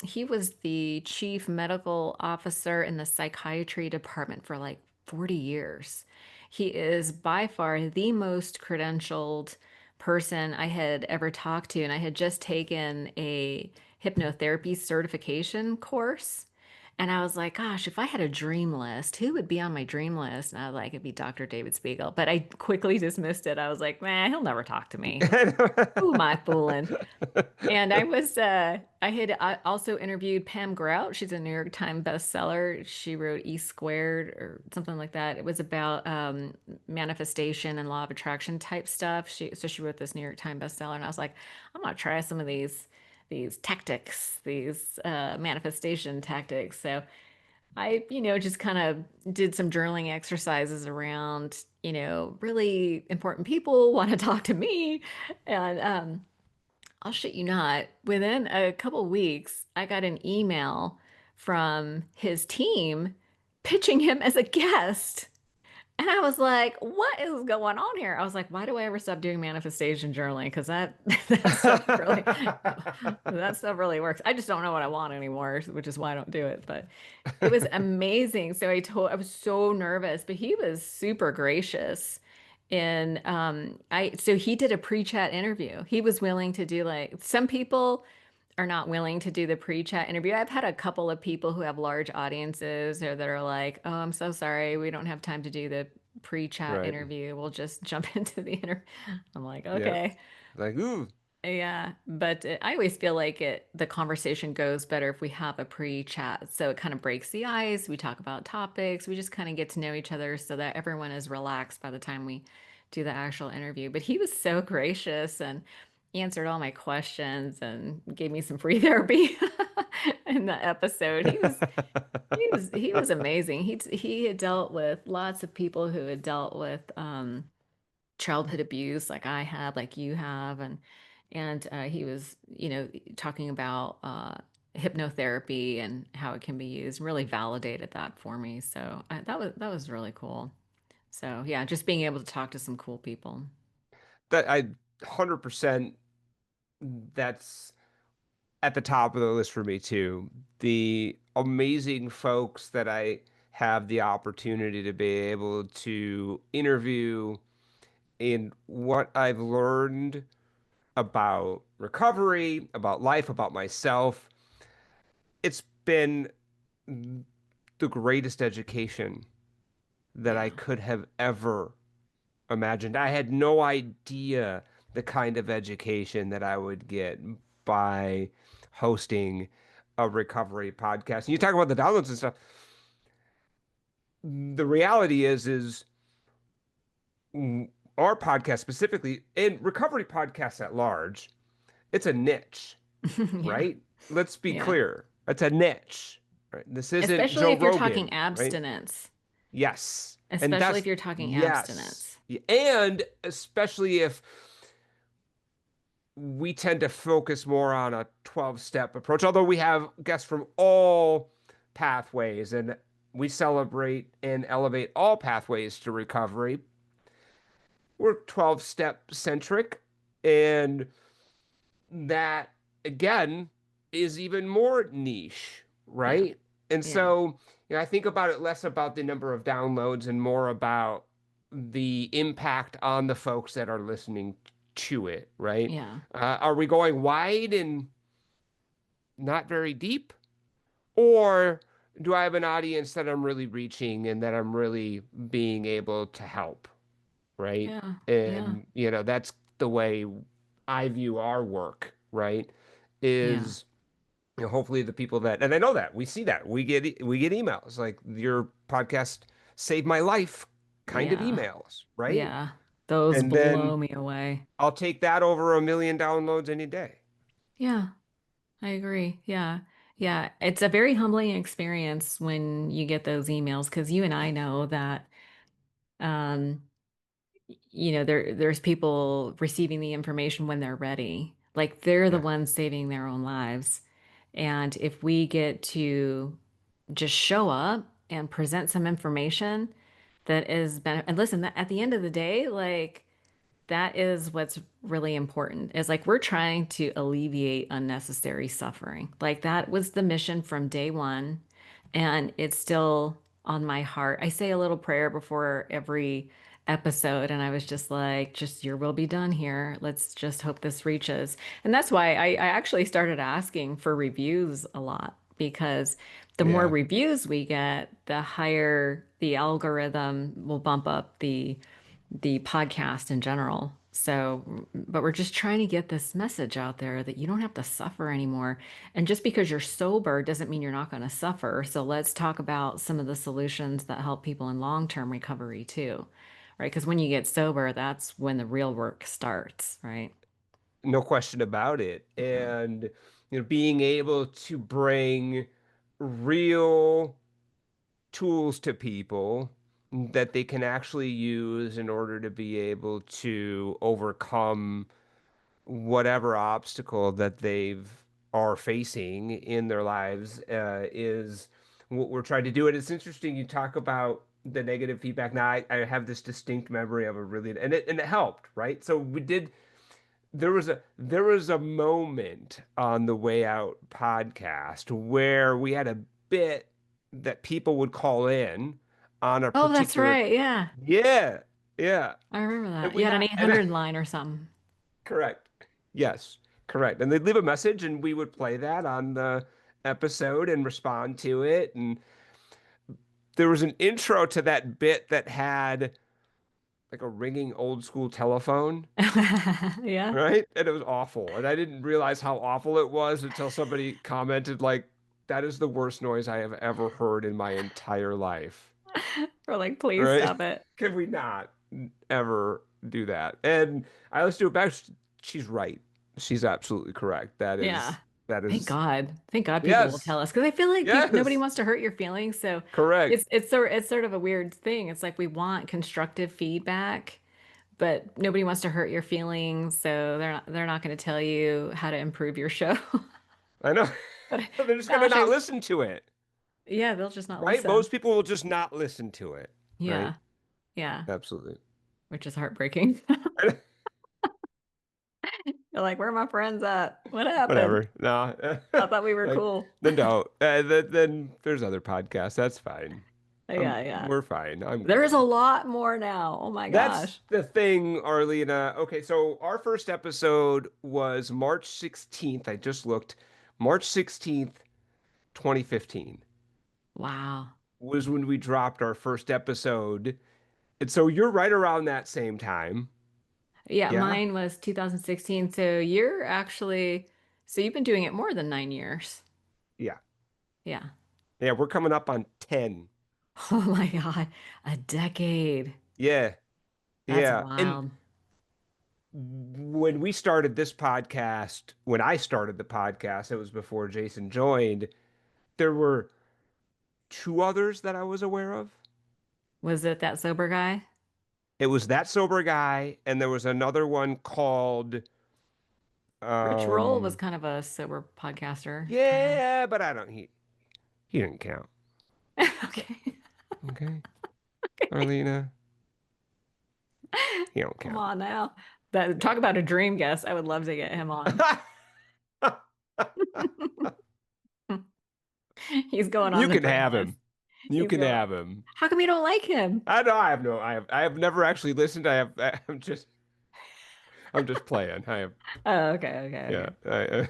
he was the chief medical officer in the psychiatry department for like 40 years. He is by far the most credentialed person I had ever talked to, and I had just taken a hypnotherapy certification course. And I was like, gosh, if I had a dream list, who would be on my dream list? And I was like, it'd be Dr. David Spiegel. But I quickly dismissed it. I was like, man, he'll never talk to me. Who am I fooling? And I had also interviewed Pam Grout. She's a New York Times bestseller. She wrote E Squared or something like that. It was about manifestation and law of attraction type stuff. So she wrote this New York Times bestseller, and I was like, I'm gonna try some of these tactics, these manifestation tactics. So I, just kind of did some journaling exercises around, really important people want to talk to me, and I'll shit you not. Within a couple weeks, I got an email from his team pitching him as a guest. And I was like, what is going on here? I was like, why do I ever stop doing manifestation journaling? Because that stuff really that stuff really works. I just don't know what I want anymore, which is why I don't do it. But it was amazing. So I was so nervous, but he was super gracious. And so he did a pre-chat interview. He was willing to do, like, some people are not willing to do the pre-chat interview. I've had a couple of people who have large audiences or that are like, "Oh, I'm so sorry, we don't have time to do the pre-chat Right. interview. We'll just jump into the interview." I'm like, Yep. "Okay." Like, ooh. Yeah, but I always feel like the conversation goes better if we have a pre-chat. So it kind of breaks the ice. We talk about topics. We just kind of get to know each other so that everyone is relaxed by the time we do the actual interview. But he was so gracious and answered all my questions and gave me some free therapy in the episode. He was amazing. He had dealt with lots of people who had dealt with childhood abuse like I have, like you have, and he was, talking about hypnotherapy and how it can be used. Really validated that for me. So that was really cool. So yeah, just being able to talk to some cool people. That I 100% that's at the top of the list for me too. The amazing folks that I have the opportunity to be able to interview and what I've learned about recovery, about life, about myself. It's been the greatest education that I Yeah, could have ever imagined. I had no idea the kind of education that I would get by hosting a recovery podcast. And you talk about the downloads and stuff. The reality is our podcast specifically, and recovery podcasts at large, it's a niche, yeah, right? Let's be yeah. clear. It's a niche, right? This isn't Especially Joe if you're talking Rogan, right? abstinence. Yes. And Especially if that's you're talking yes. abstinence. And especially if we tend to focus more on a 12-step approach, although we have guests from all pathways and we celebrate and elevate all pathways to recovery. We're 12-step centric, and that again is even more niche, Yeah, right? And yeah, so, I think about it less about the number of downloads and more about the impact on the folks that are listening to it, right? yeah, Are we going wide and not very deep? Or do I have an audience that I'm really reaching and that I'm really being able to help, right? yeah, yeah, And, that's the way I view our work, right? Yeah. is, hopefully the people that, and I know that we see that we get emails like your podcast saved my life kind of Yeah. emails, right? Yeah. Those And then blow me away. I'll take that over 1 million downloads any day. Yeah. I agree. Yeah. Yeah. It's a very humbling experience when you get those emails because you and I know that um there's people receiving the information when they're ready. Like they're the Yeah, ones saving their own lives. And if we get to just show up and present some information that is and listen, at the end of the day, like that is what's really important is like we're trying to alleviate unnecessary suffering. Like that was the mission from day one, and it's still on my heart. I say a little prayer before every episode, and I was just like, just your will be done here. Let's just hope this reaches. And that's why I actually started asking for reviews a lot because the more yeah. reviews we get, the higher the algorithm will bump up the podcast in general. So, but we're just trying to get this message out there that you don't have to suffer anymore. And just because you're sober doesn't mean you're not going to suffer. So, let's talk about some of the solutions that help people in long-term recovery too, right? Because when you get sober, that's when the real work starts, right? No question about it. And being able to bring real tools to people that they can actually use in order to be able to overcome whatever obstacle that they've are facing in their lives is what we're trying to do. And it's interesting you talk about the negative feedback. Now I have this distinct memory of a really and it helped, right? So we did there was a moment on the Way Out podcast where we had a bit that people would call in on a Oh, that's particular. right. Yeah. Yeah, yeah. I remember And that. You we had an had and 800 line or something. correct. Yes, correct. And they'd leave a message and we would play that on the episode and respond to it. And there was an intro to that bit that had like a ringing old school telephone. Yeah. Right? And it was awful. And I didn't realize how awful it was until somebody commented, like, that is the worst noise I have ever heard in my entire life. Or like, please Right? stop it. Can we not ever do that? And I listened to it back. She's right. She's absolutely correct. Yeah. That Thank is, God. Thank God people will yes, tell us because I feel like people nobody yes, wants to hurt your feelings. So correct. it's sort of a weird thing. It's like we want constructive feedback, but nobody wants to hurt your feelings. So they're not going to tell you how to improve your show. I know. But They're just going to gosh, not listen to it, yeah, they'll just not right? listen. Most people will just not listen to it, right? Yeah. Yeah. Absolutely. Which is heartbreaking. You're like, where are my friends at? What happened? Whatever. No, I thought we were like cool. then don't. Then there's other podcasts. That's fine. Yeah, yeah. We're fine. I'm There is a good. lot more now. Oh my That's gosh. the thing, Arlena. Okay, so our first episode was March 16th. I just looked. March 16th, 2015 Wow. was when we dropped our first episode. And so you're right around that same time. Yeah, Yeah? mine was 2016. So you've been doing it more than 9 years. Yeah. Yeah. Yeah, we're coming up on 10. Oh my God. A decade. Yeah. That's Yeah. And wild. when we started this podcast, when I started the podcast, it was before Jason joined, there were two others that I was aware of. Was it that sober guy? It was That Sober Guy, and there was another one called, Rich Roll was um, kind of a sober podcaster, kind of. yeah, but I don't, he didn't count. Okay. Okay. Okay. Arlena, he don't Come count. on now. Yeah. Talk about a dream guest. I would love to get him on. He's going on You the can dream have list. him. You He's can going. have him. How come you don't like him? I know I have never actually listened. I'm just playing. I have, Oh, okay, okay, yeah. okay. I,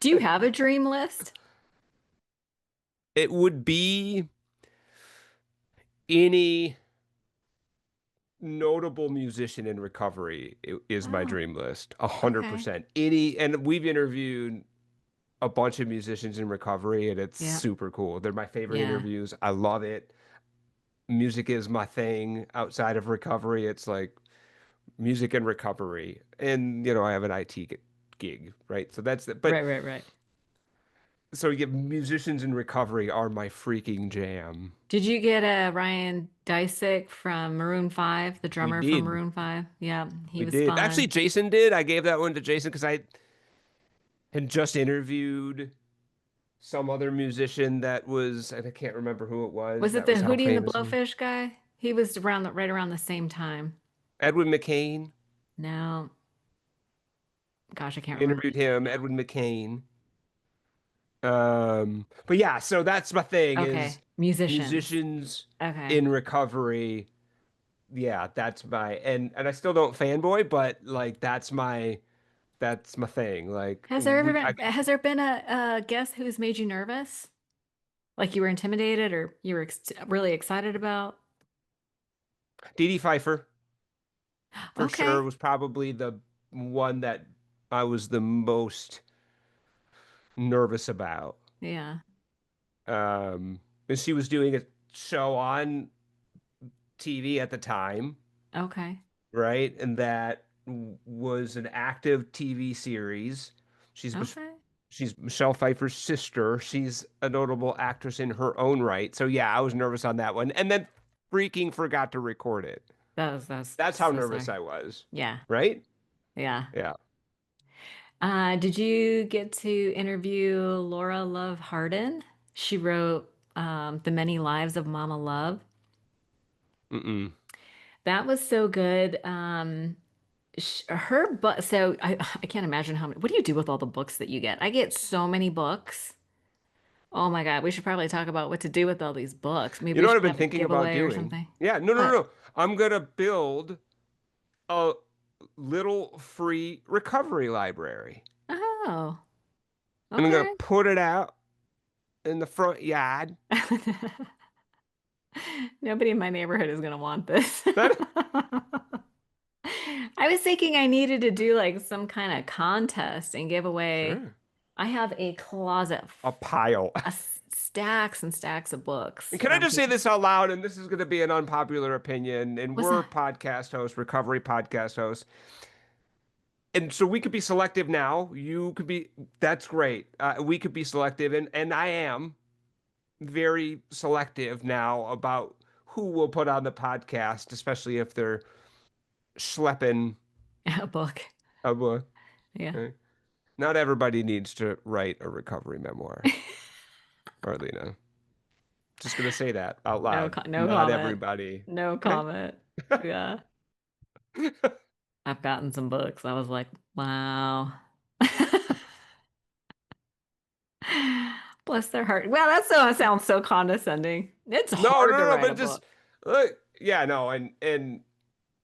Do you have a dream list? it would be any notable musician in recovery is my Oh, dream list. A hundred okay. percent. Any, and we've interviewed. a bunch of musicians in recovery, and it's Yeah. super cool. They're my favorite Yeah. interviews. I love it. Music is my thing outside of recovery. It's like music and recovery. And, I have an IT gig, right? So that's the, but Right, right, right. so you get musicians in recovery are my freaking jam. Did you get Ryan Disick from Maroon 5, the We drummer from did. Maroon 5? Yeah, he We was did. Actually, fun. Jason did. I gave that one to Jason because I had just interviewed some other musician that was, and I can't remember who it was, Was it that the was how Hootie and the famous he was. Blowfish guy? He was around right around the same time. Edwin McCain. No, gosh, I can't We remember interviewed his name him, now. Edwin McCain. But yeah, so that's my thing is Okay, musicians. musicians Okay. in recovery. Yeah, that's my and I still don't fanboy, but like that's my thing. Like Has there been a guest who's made you nervous? Like you were intimidated or you were ex really excited about? Dee Dee Pfeiffer for sure Okay. was probably the one that I was the most nervous about. Yeah. Um, and she was doing a show on TV at the time, Okay. right? And that was an active TV series. She's Okay. she's Michelle Pfeiffer's sister. She's a notable actress in her own right. So yeah, I was nervous on that one, and then freaking forgot to record it. That's That's how so nervous sorry. I was, Yeah. right? Yeah. Yeah. Did you get to interview Laura Love Hardin? She wrote The Many Lives of Mama Love. Mm-mm. That was so good. Her book, so I can't imagine how many. What do you do with all the books that you get? I get so many books. Oh my God, we should probably talk about what to do with all these books. Maybe You we know what should I've been have a thinking about giveaway or doing? something. Yeah, no, no, no, What? no. I'm gonna build a little free recovery library. Oh, And I'm gonna okay. put it out in the front yard. Nobody in my neighborhood is gonna want this. That I was thinking I needed to do like some kind of contest and give away. sure. I have a closet, A pile. stacks and stacks of books And can I from just say people. this out loud? And this is going to be an unpopular opinion. And What's we're that? podcast hosts, recovery podcast hosts. And so we could be selective now. You could be, that's great. We could be selective. And I am very selective now about who we'll put on the podcast, especially if they're schlepping A book. a book. Yeah. Right? Not everybody needs to write a recovery memoir, Arlena. Just going to say that out loud. No Not comment. everybody. No Okay. comment. Yeah. I've gotten some books. I was like, wow. Bless their heart. Well, sounds so condescending. It's No, hard no, to no, write a but just book. yeah, no, and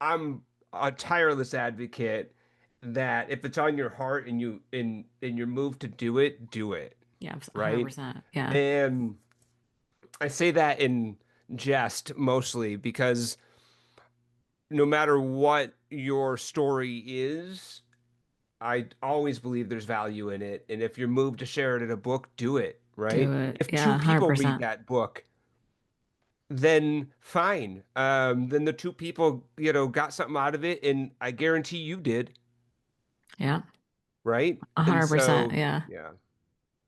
I'm a tireless advocate that if it's on your heart and you're moved to do it, Yeah, right? 100%. Yeah. And I say that in jest mostly because no matter what your story is, I always believe there's value in it. And if you're moved to share it in a book, do it, Do right? it. If Yeah, two people read 100%. that book, then fine. Then the two people, got something out of it, and I guarantee you did, Yeah. right? And 100%. so, Yeah. yeah.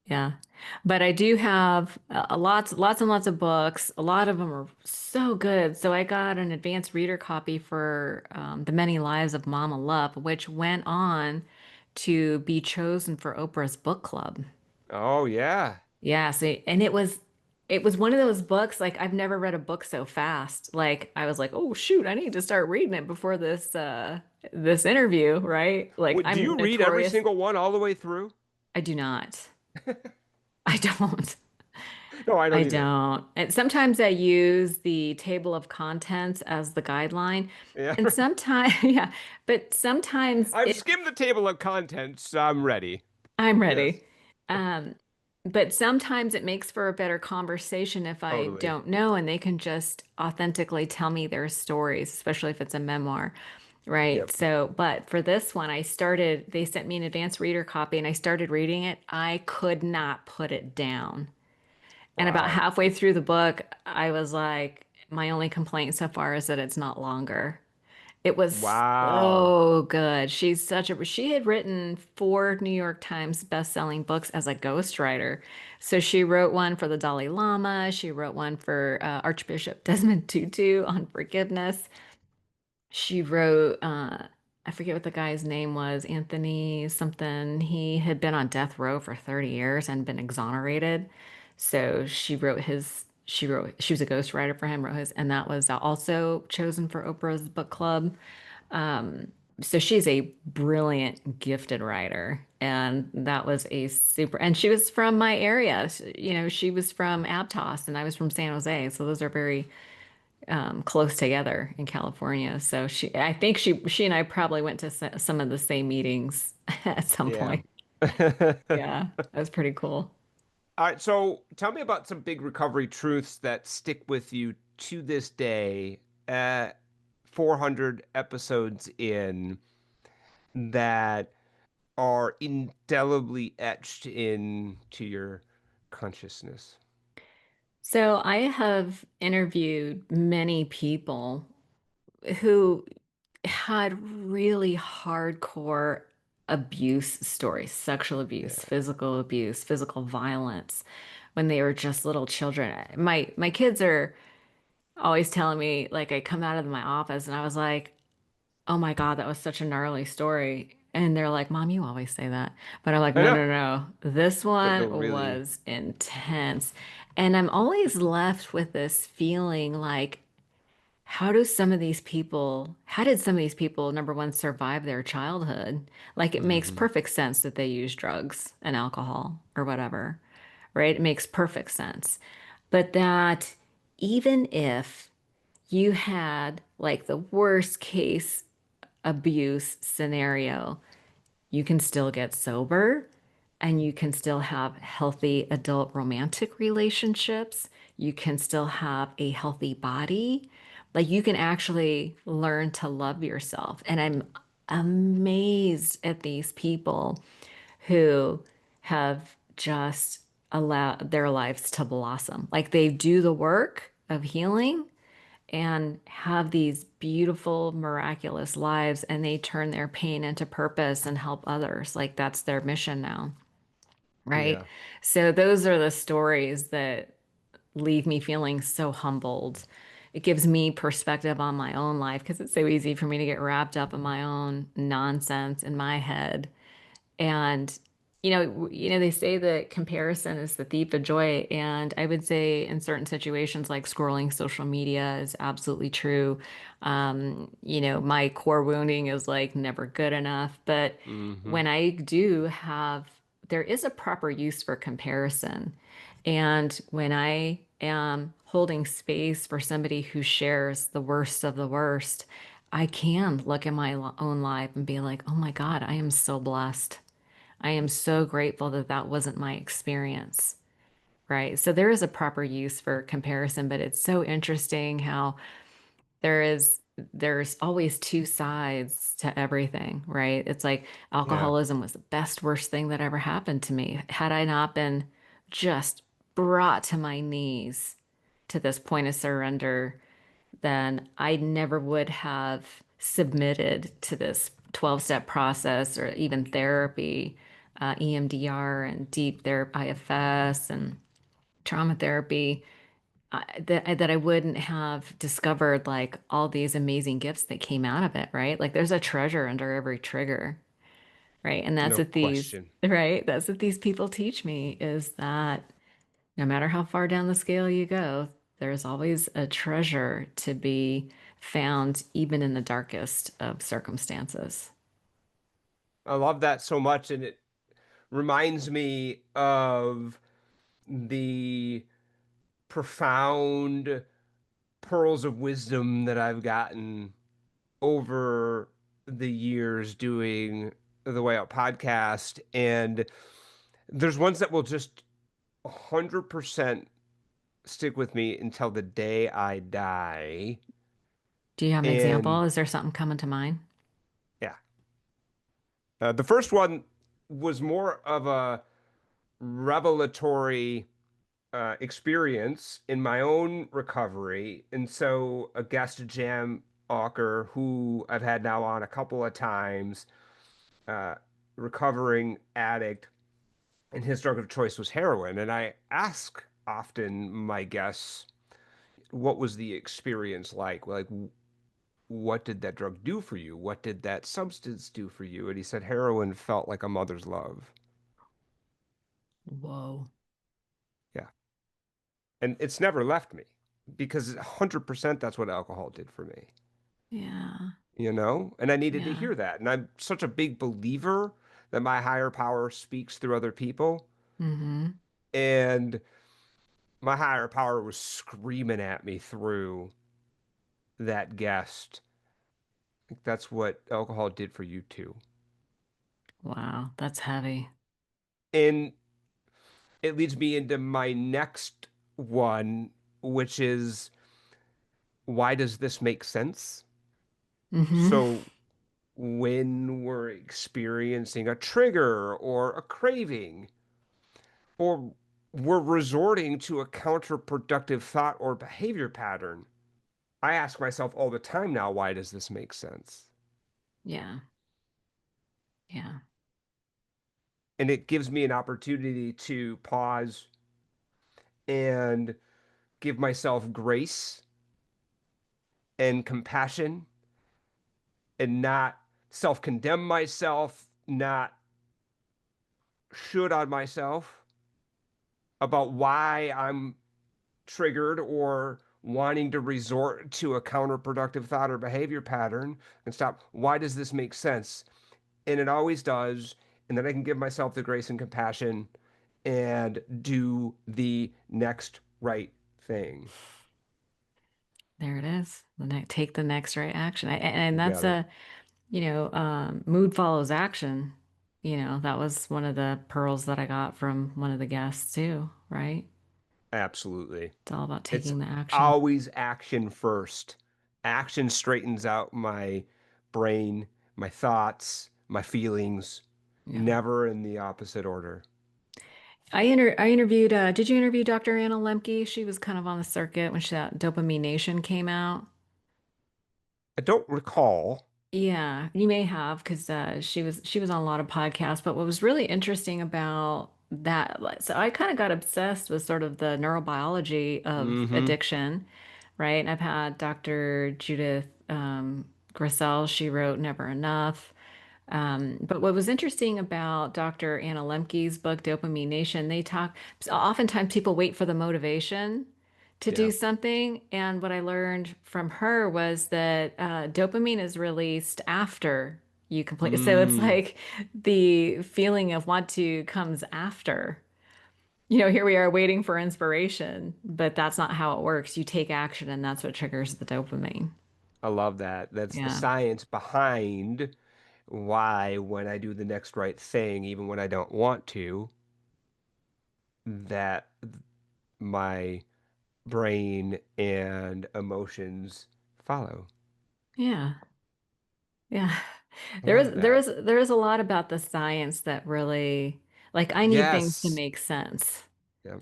Yeah. But I do have lots and lots of books. A lot of them are so good. So I got an advanced reader copy for The Many Lives of Mama Love, which went on to be chosen for Oprah's book club. Oh, yeah. Yeah, so and it was one of those books like I've never read a book so fast. Like I was like, "Oh shoot, I need to start reading it before this interview," right? Like What, do I'm you read every notorious. single one all the way through? I do not. I don't. No, I I don't either. don't. And sometimes I use the table of contents as the guideline. Yeah. And sometimes, yeah, but sometimes I've it, skimmed the table of contents. So I'm ready. I'm Yes, ready. Um, but sometimes it makes for a better conversation if I totally. don't know and they can just authentically tell me their stories, especially if it's a memoir. Right. Yep. So, but for this one, they sent me an advanced reader copy and I started reading it. I could not put it down. And about Wow. halfway through the book, I was like, my only complaint so far is that it's not longer. It was Wow. so good. She had written 4 New York Times best-selling books as a ghostwriter. So she wrote one for the Dalai Lama. She wrote one for Archbishop Desmond Tutu on forgiveness. She wrote, I forget what the guy's name was, Anthony something. He had been on death row for 30 years and been exonerated. So she was a ghostwriter for him, wrote his, and that was also chosen for Oprah's book club. So she's a brilliant, gifted writer. And that was and she was from my area. She was from Aptos and I was from San Jose. So those are very close together in California. So I think she and I probably went to some of the same meetings at some Yeah. point. Yeah, that was pretty cool. All right, so tell me about some big recovery truths that stick with you to this day, 400 episodes in, that are indelibly etched into your consciousness. So I have interviewed many people who had really hardcore abuse stories, sexual abuse, Yeah. physical abuse, physical violence when they were just little children. My kids are always telling me, like, I come out of my office and I was like, oh my God, that was such a gnarly story. And they're like, Mom, you always say that. But I'm like, I no, know. no, no. This But one no, really. was intense. And I'm always left with this feeling like, how did some of these people, number one, survive their childhood? Like, it makes Hmm. perfect sense that they use drugs and alcohol or whatever, right? It makes perfect sense. But that even if you had like the worst case abuse scenario, you can still get sober and you can still have healthy adult romantic relationships. You can still have a healthy body. Like you can actually learn to love yourself. And I'm amazed at these people who have just allowed their lives to blossom. Like they do the work of healing and have these beautiful, miraculous lives, and they turn their pain into purpose and help others. Like that's their mission now, right? Yeah. So those are the stories that leave me feeling so humbled. It gives me perspective on my own life because it's so easy for me to get wrapped up in my own nonsense in my head and they say that comparison is the thief of joy. And I would say in certain situations like scrolling social media is absolutely true. My core wounding is like never good enough. But Hmm. when there is a proper use for comparison. And when I am holding space for somebody who shares the worst of the worst, I can look at my own life and be like, oh my God, I am so blessed. I am so grateful that that wasn't my experience, right? So there is a proper use for comparison, but it's so interesting how there is there's always two sides to everything, right? It's like Yeah. alcoholism was the best worst thing that ever happened to me. Had I not been just brought to my knees to this point of surrender, then I never would have submitted to this 12-step process or even therapy, EMDR and deep therapy, IFS and trauma therapy, that I wouldn't have discovered like all these amazing gifts that came out of it, right? Like there's a treasure under every trigger, right? And No question. that's what these people teach me is that no matter how far down the scale you go, there's always a treasure to be found, even in the darkest of circumstances. I love that so much. And it reminds me of the profound pearls of wisdom that I've gotten over the years doing the Way Out podcast. And there's ones that will just 100% stick with me until the day I die. Do you have an And example? Is there something coming to mind? The first one was more of a revelatory experience in my own recovery. And so a guest, Jam Walker, who I've had now on a couple of times, uh, recovering addict, and his drug of choice was heroin. And I ask often my guests, what was the experience like? Like, what did that drug do for you? What did that substance do for you? And he said, heroin felt like a mother's love. Whoa. Yeah. And it's never left me because 100% that's what alcohol did for me, Yeah. you know? And I needed to Yeah. hear that. And I'm such a big believer that my higher power speaks through other people. Mm-hmm. And my higher power was screaming at me through that guest. Like, that's what alcohol did for you too. Wow. That's heavy. And it leads me into my next one, which is, why does this make sense? Mm-hmm. So when we're experiencing a trigger or a craving, or we're resorting to a counterproductive thought or behavior pattern, I ask myself all the time now, why does this make sense? Yeah. Yeah. And it gives me an opportunity to pause and give myself grace and compassion and not self condemn myself, not should on myself about why I'm triggered or wanting to resort to a counterproductive thought or behavior pattern and stop. Why does this make sense? And it always does. And then I can give myself the grace and compassion and do the next right thing. There it is. Take the next right action. And You that's got it. a, mood follows action. That was one of the pearls that I got from one of the guests too, right? Absolutely. It's all about It's taking the action. always action first. Action straightens out my brain, my thoughts, my feelings, Yeah. never in the opposite order. I interviewed did you interview Dr. Anna Lemke? She was kind of on the circuit when that Dopamine Nation came out. I don't recall. Yeah, you may have because she was on a lot of podcasts. But what was really interesting about that, so I kind of got obsessed with sort of the neurobiology of Hmm. addiction, right? And I've had Dr. Judith Grissel. She wrote Never Enough. But what was interesting about Dr. Anna Lemke's book, Dopamine Nation, they talk, oftentimes people wait for the motivation to do Yeah. something. And what I learned from her was that dopamine is released after you complete. So it's Mm, like the feeling of want to comes after. Here we are waiting for inspiration, but that's not how it works. You take action, and that's what triggers the dopamine. I love that. That's the Yeah. science behind why when I do the next right thing, even when I don't want to, that my brain and emotions follow. Yeah. Yeah. I There is love there that. is there is a lot about the science that really like I need things to Yes. make sense, Yeah.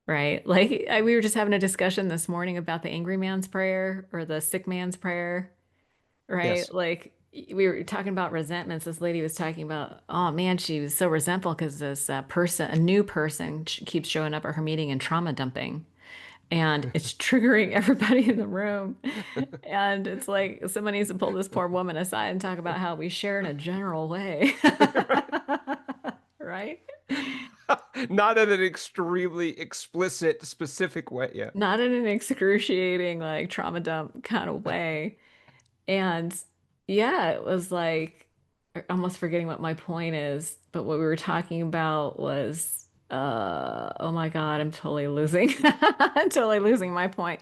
right? Like we were just having a discussion this morning about the angry man's prayer or the sick man's prayer, right? Yes. Like we were talking about resentments. This lady was talking about, oh man, she was so resentful because this person, a new person, keeps showing up at her meeting and trauma dumping. And it's triggering everybody in the room. And it's like someone needs to pull this poor woman aside and talk about how we share in a general way. Right. Right? Not in an extremely explicit, specific way. Yeah. Not in an excruciating, like trauma dump kind of way. And yeah, it was like almost forgetting what my point is, but what we were talking about was oh my God, I'm totally losing I'm totally losing my point.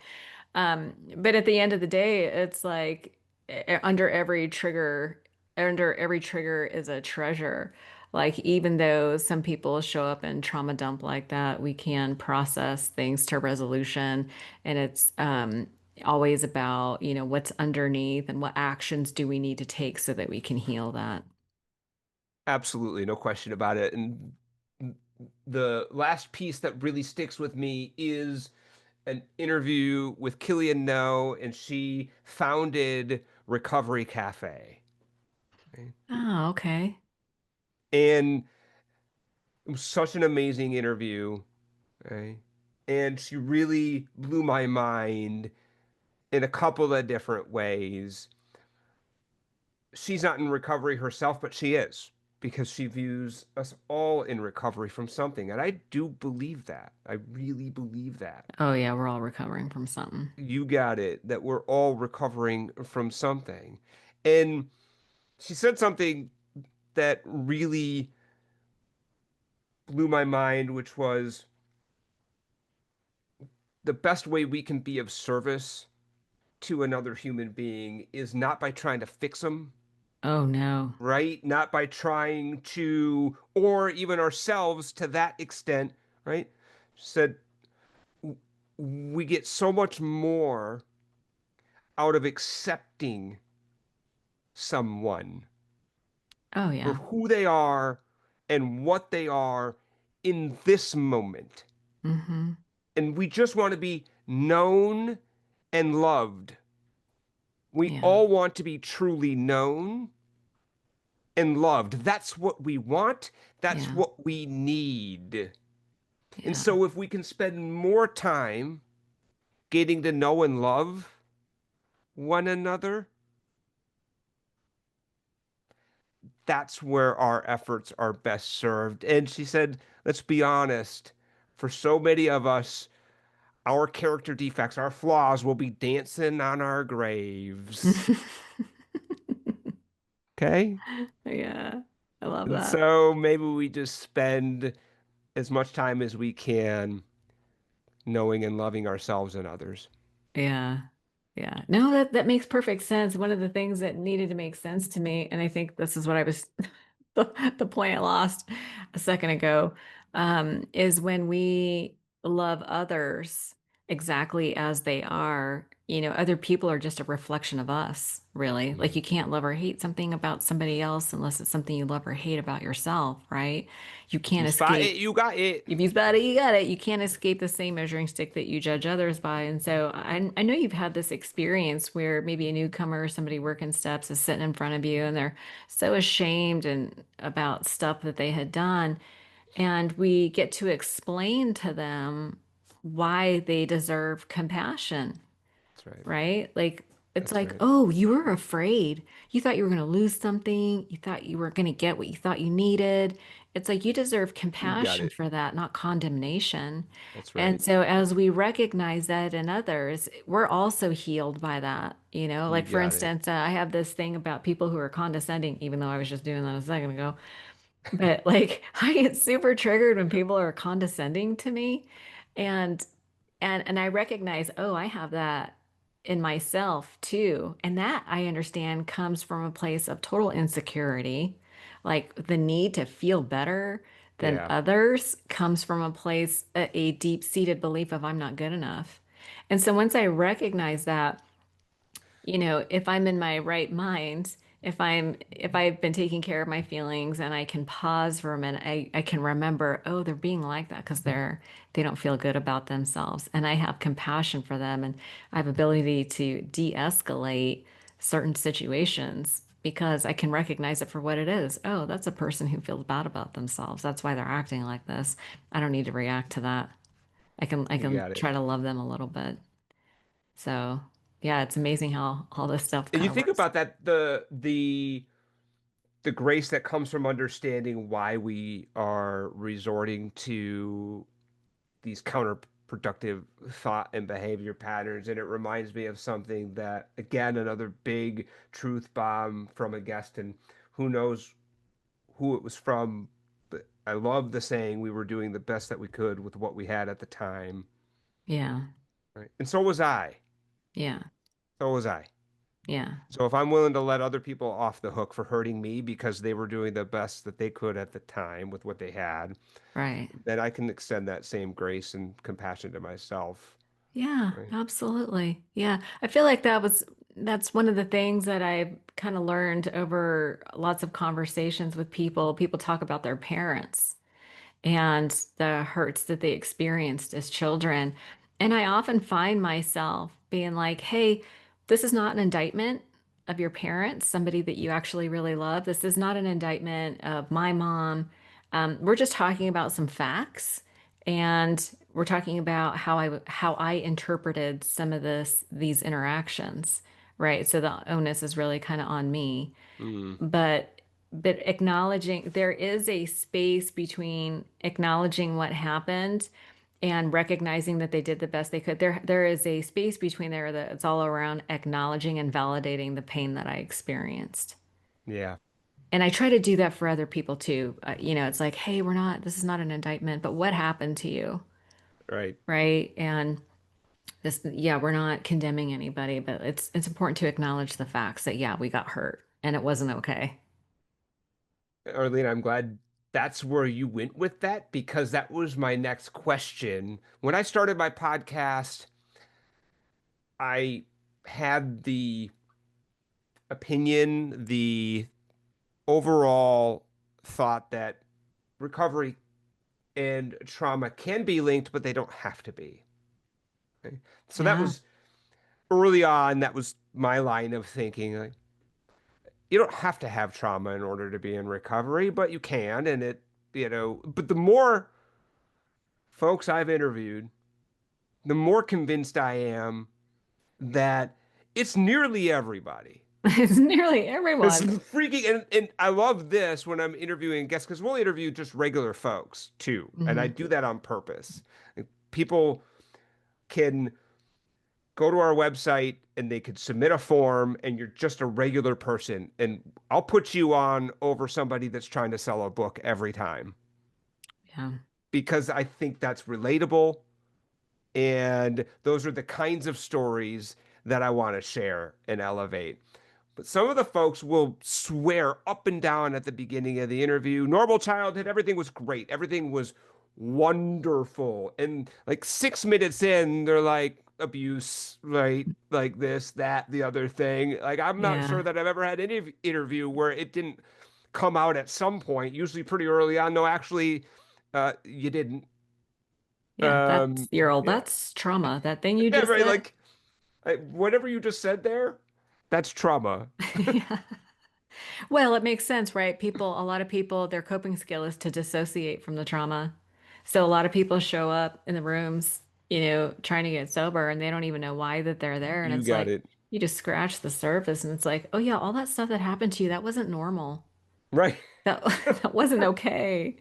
But at the end of the day, it's like under every trigger is a treasure. Like even though some people show up in trauma dump like that, we can process things to resolution, and it's always about, what's underneath and what actions do we need to take so that we can heal that. Absolutely, no question about it. And the last piece that really sticks with me is an interview with Killian No, and she founded Recovery Cafe. Right? Oh, okay. And it was such an amazing interview. Right? And she really blew my mind in a couple of different ways. She's not in recovery herself, but she is because she views us all in recovery from something. And I do believe that. I really believe that. Oh yeah, we're all recovering from something. You got it, that we're all recovering from something. And she said something that really blew my mind, which was the best way we can be of service to another human being is not by trying to fix them, Oh no. right? Not by trying to, or even ourselves to that extent, right? She said we get so much more out of accepting someone Oh for yeah. who they are and what they are in this moment. Mm-hmm. And we just want to be known and loved. We Yeah. all want to be truly known and loved. That's what we want. That's Yeah. what we need. And Yeah. so if we can spend more time getting to know and love one another, that's where our efforts are best served. And she said, let's be honest, for so many of us, our character defects, our flaws will be dancing on our graves. Okay? Yeah. I love And that. so maybe we just spend as much time as we can knowing and loving ourselves and others. Yeah. Yeah. No, that makes perfect sense. One of the things that needed to make sense to me, and I think this is what I was the point I lost a second ago, is when we love others exactly as they are, other people are just a reflection of us, really. Like Mhm. you can't love or hate something about somebody else unless it's something you love or hate about yourself, right? You If you can't spot it, escape. you got it. If you spot it, you got it. You can't escape the same measuring stick that you judge others by. And so I know you've had this experience where maybe a newcomer or somebody working steps is sitting in front of you and they're so ashamed and about stuff that they had done. And we get to explain to them why they deserve compassion, That's right. right? Like, it's That's like, right. oh, you were afraid. You thought you were going to lose something. You thought you were going to get what you thought you needed. It's like you deserve You got compassion it. for that, not condemnation. That's And right. so, as we recognize that in others, we're also healed by that. You Like for got it. instance, I have this thing about people who are condescending, even though I was just doing that a second ago. But like I get super triggered when people are condescending to me and and I recognize, oh, I have that in myself too. And that I understand comes from a place of total insecurity. Like the need to feel better than Yeah. others comes from a place, a deep-seated belief of I'm not good enough. And so once I recognize that, if I'm in my right mind, if I've been taking care of my feelings and I can pause for a minute, I can remember, oh, they're being like that because they don't feel good about themselves. And I have compassion for them and I have ability to de-escalate certain situations because I can recognize it for what it is. Oh, that's a person who feels bad about themselves. That's why they're acting like this. I don't need to react to that. I You can got it. try to love them a little bit. So, yeah, it's amazing how all this stuff And kind you of think works. about that, the grace that comes from understanding why we are resorting to these counterproductive thought and behavior patterns. And it reminds me of something that, again, another big truth bomb from a guest, and who knows who it was from. But I love the saying, we were doing the best that we could with what we had at the time. Yeah, Right. And so was I. yeah, So was I. yeah, So if I'm willing to let other people off the hook for hurting me because they were doing the best that they could at the time with what they had, right. then I can extend that same grace and compassion to myself. Yeah, Right. absolutely. Yeah. I feel like that was that's one of the things that I've kind of learned over lots of conversations with people. People talk about their parents and the hurts that they experienced as children. And I often find myself being like, hey, this is not an indictment of your parents, somebody that you actually really love. This is not an indictment of my mom. We're just talking about some facts. And we're talking about how I interpreted some of these interactions, right? So the onus is really kind of on me, Mm, but acknowledging there is a space between acknowledging what happened and recognizing that they did the best they could. There is a space between there that it's all around acknowledging and validating the pain that I experienced. yeah, And I try to do that for other people too. It's like, hey, this is not an indictment, but what happened to you? right. Right? And yeah, we're not condemning anybody, but it's important to acknowledge the facts that yeah, we got hurt and it wasn't okay. Arlene, I'm glad that's where you went with that because that was my next question. When I started my podcast, I had the opinion, the overall thought that recovery and trauma can be linked, but they don't have to be. Okay? So that Yeah. was early on, that was my line of thinking. Like, you don't have to have trauma in order to be in recovery, but you can. And but the more folks I've interviewed, the more convinced I am that it's nearly everybody. It's nearly It's everyone. freaking, and I love this when I'm interviewing guests because we'll interview just regular folks too. And I Hmm. do that on purpose. Like, people can go to our website and they could submit a form and you're just a regular person. And I'll put you on over somebody that's trying to sell a book every time Yeah. because I think that's relatable. And those are the kinds of stories that I want to share and elevate. But some of the folks will swear up and down at the beginning of the interview, normal childhood, everything was great, everything was wonderful. And like 6 minutes in, they're like, abuse, right? Like this, that, the other thing. Like, I'm not sure Yeah. that I've ever had any interview where it didn't come out at some point, usually pretty early on. No, actually, you didn't. Yeah. Yeah. That's trauma. That thing you Yeah, just right. said. Like, whatever you just said there, that's trauma. Yeah. Well, it makes sense, right? A lot of people, their coping skill is to dissociate from the trauma. So a lot of people show up in the rooms, trying to get sober and they don't even know why that they're there. And You it's got like, it. you just scratch the surface and it's like, oh yeah, all that stuff that happened to you, that wasn't normal. Right. That that wasn't okay.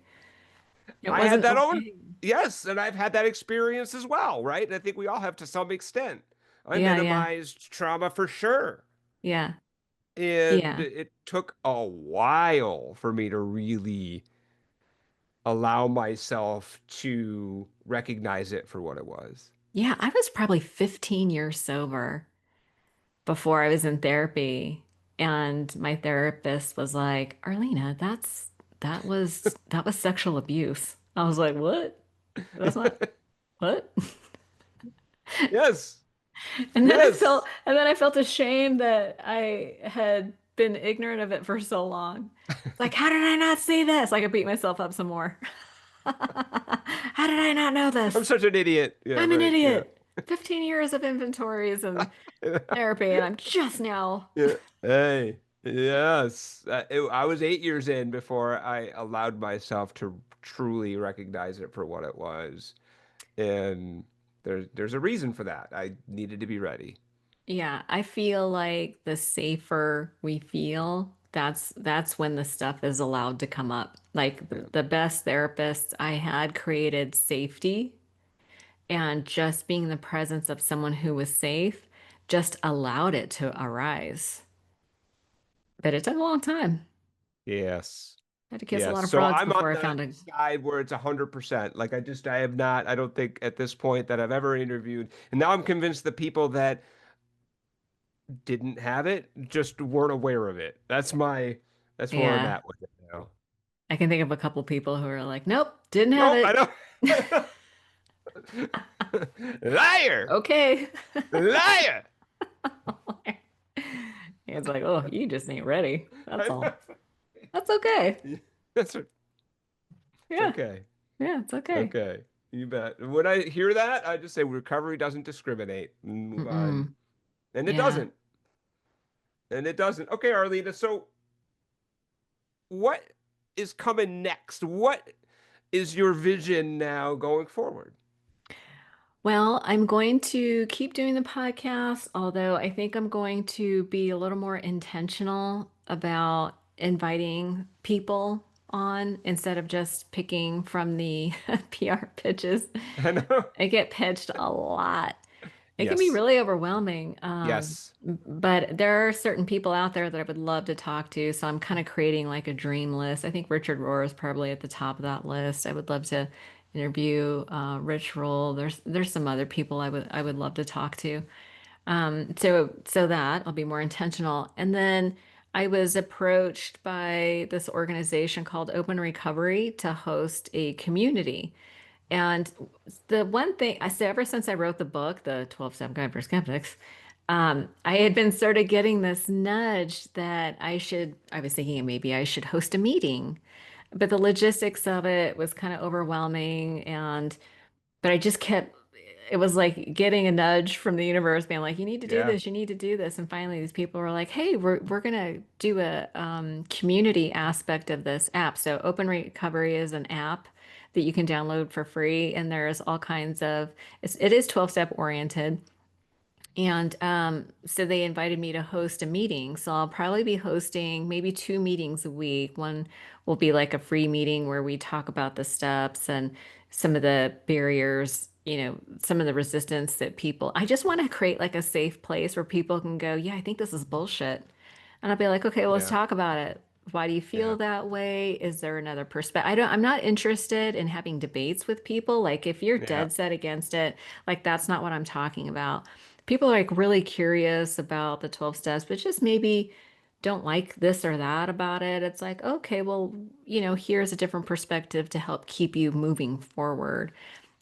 It I had wasn't that own. okay. Yes, and I've had that experience as well, right? And I think we all have to some extent. I Yeah, yeah, minimized trauma for sure. yeah, And yeah. it took a while for me to really allow myself to recognize it for what it was. Yeah, I was probably 15 years sober before I was in therapy. And my therapist was like, Arlena, that was sexual abuse. I was like, what? That's not what? Yes. And then Yes. I felt ashamed that I had been ignorant of it for so long. It's like, how did I not see this? Like I beat myself up some more. How did I not know I'm this? such an idiot. Yeah, I'm an right. Yeah. idiot. 15 years of inventories and therapy, and I'm just now. Yeah. Hey, yes. I was 8 years in before I allowed myself to truly recognize it for what it was. And there's a reason for that. I needed to be ready. Yeah, I feel like the safer we feel, that's when the stuff is allowed to come up. Like Yeah. the best therapists I had created safety, and just being in the presence of someone who was safe just allowed it to arise. But it took a long time. Yes. I had to kiss a Yes. lot of So frogs I'm on before I the found a. side where it's 100%. Like I have not, I don't think at this point that I've ever interviewed. And now I'm convinced the people that didn't have it just weren't aware of it. That's where I'm Yeah, at with it now. I can think of a couple people who are like, nope, didn't have Nope, I it. don't. Liar! Okay. Liar! It's like, oh, you just ain't ready. That's I all. know. That's okay. Yeah, That's it's Yeah. okay. Yeah, it's okay. Okay. You bet. When I hear that, I just say recovery doesn't discriminate and move on. Mm-mm. And it Yeah. doesn't. And it doesn't. Okay, Arlena. So what is coming next? What is your vision now going forward? Well, I'm going to keep doing the podcast, although I think I'm going to be a little more intentional about inviting people on instead of just picking from the PR pitches. I know. I get pitched a lot. It can be Yes. really overwhelming. Yes. But there are certain people out there that I would love to talk to. So I'm kind of creating like a dream list. I think Richard Rohr is probably at the top of that list. I would love to interview Rich Roll. There's some other people I would love to talk to. So that I'll be more intentional. And then I was approached by this organization called Open Recovery to host a community. And the one thing I say ever since I wrote the book, the 12-Step Guide for Skeptics, I had been sort of getting this nudge that I was thinking maybe I should host a meeting, but the logistics of it was kind of overwhelming. But I just kept, it was like getting a nudge from the universe being like, you need to do Yeah. this, you need to do this. And finally, these people were like, hey, we're going to do a community aspect of this app. So Open Recovery is an app that you can download for free. And there's all kinds of, it is 12-step oriented. And so they invited me to host a meeting. So I'll probably be hosting maybe 2 meetings a week. One will be like a free meeting where we talk about the steps and some of the barriers, some of the resistance that people, I just want to create like a safe place where people can go, yeah, I think this is bullshit. And I'll be like, okay, well, let's Yeah. talk about it. Why do you Yeah. feel that way? Is there another perspective? I'm not interested in having debates with people. Like if you're Yeah. dead set against it, like that's not what I'm talking about. People are like really curious about the 12 steps, but just maybe don't like this or that about it. It's like, okay, well, here's a different perspective to help keep you moving forward.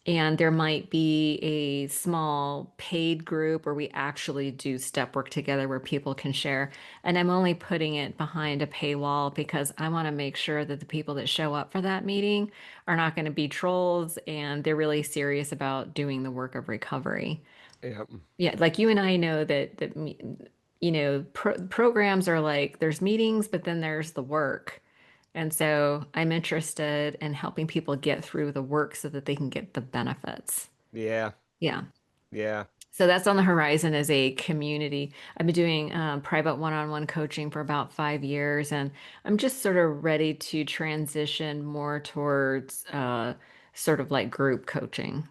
And there might be a small paid group where we actually do step work together where people can share. And I'm only putting it behind a paywall because I want to make sure that the people that show up for that meeting are not going to be trolls and they're really serious about doing the work of recovery. Yeah. Yeah, like you and I know programs are like there's meetings, but then there's the work. And so I'm interested in helping people get through the work so that they can get the benefits. Yeah. Yeah. Yeah. So that's on the horizon as a community. I've been doing private one-on-one coaching for about 5 years, and I'm just sort of ready to transition more towards sort of like group coaching.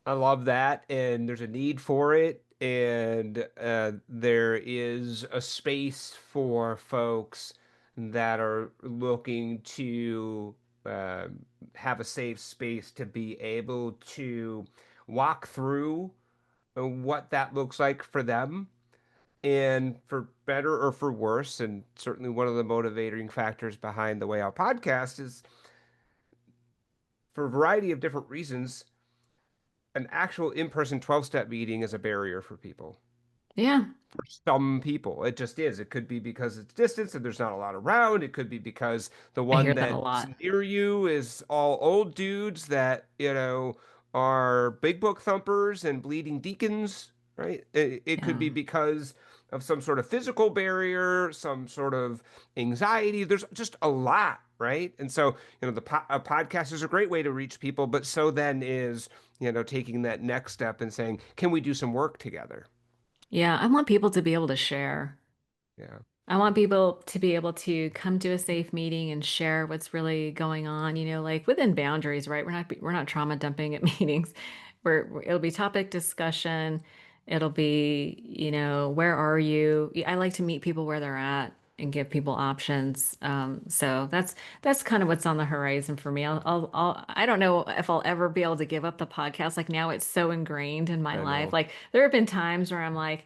I love that, and there's a need for it, and there is a space for folks that are looking to uh, have a safe space to be able to walk through what that looks like for them, and for better or for worse. And certainly, one of the motivating factors behind the Way Out podcast is for a variety of different reasons an actual in-person 12-step meeting is a barrier for people. Yeah, For some people, it just is. It could be because it's distance and there's not a lot around. It could be because the I hear one that a that's lot. near you is all old dudes that, are big book thumpers and bleeding deacons, right? It could Yeah. be because of some sort of physical barrier, some sort of anxiety. There's just a lot, right? And so, a podcast is a great way to reach people, but so then is, taking that next step and saying, can we do some work together? Yeah, I want people to be able to share. Yeah. I want people to be able to come to a safe meeting and share what's really going on, like within boundaries, right? We're not trauma dumping at meetings. It'll be topic discussion. It'll be, where are you? I like to meet people where they're at and give people options. So that's kind of what's on the horizon for me. I don't know if I'll ever be able to give up the podcast. Like now it's so ingrained in my I life. know. Like there have been times where I'm like,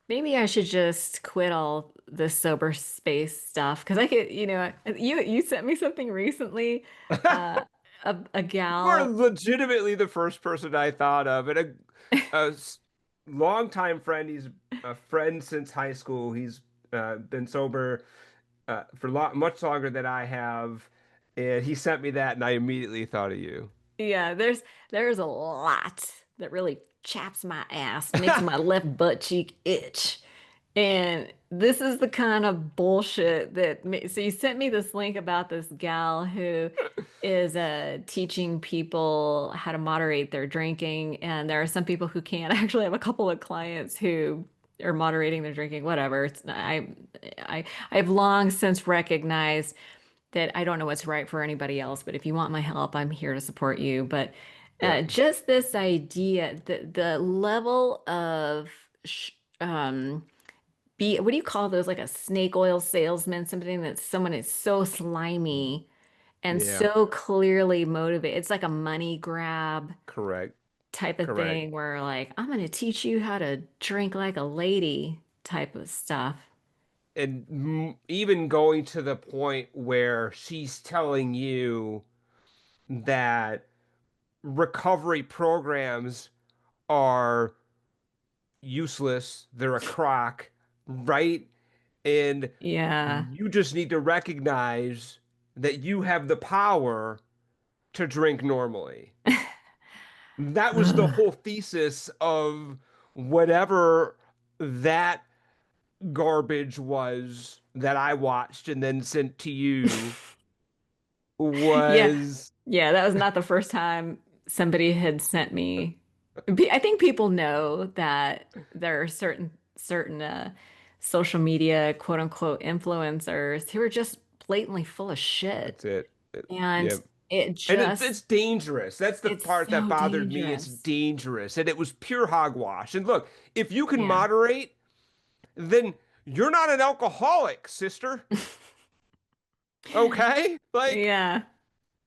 maybe I should just quit all the sober space stuff because I could, you sent me something recently, uh, a You are gal. legitimately the first person I thought of, and longtime friend. He's a friend since high school. He's been sober for much longer than I have, and he sent me that, and I immediately thought of you. Yeah, there's a lot that really chaps my ass, makes my left butt cheek itch. And this is the kind of bullshit so you sent me this link about this gal who is teaching people how to moderate their drinking, and there are some people who can't. I actually have a couple of clients who are moderating their drinking, whatever. I have long since recognized that I don't know what's right for anybody else, but if you want my help, I'm here to support you. But Yeah, just this idea, the level of be what do you call those, like a snake oil salesman, something that someone is so slimy and yeah, so clearly motivated. It's like a money grab correct, type of correct. thing where like, I'm going to teach you how to drink like a lady type of stuff. And even going to the point where she's telling you that recovery programs are useless, they're a crock, right? And Yeah. you just need to recognize that you have the power to drink normally. That was the Ugh. whole thesis of whatever that garbage was that I watched and then sent to you Yeah. was Yeah, that was not the first time somebody had sent me. I think people know that there are certain social media quote unquote influencers who are just blatantly full of shit. that's it. And Yeah. it And just it's dangerous. That's the it's part that so bothered me. It's dangerous. dangerous. And it was pure hogwash. And look, if you can Yeah. moderate, then you're not an alcoholic, sister. Okay? Like, Yeah.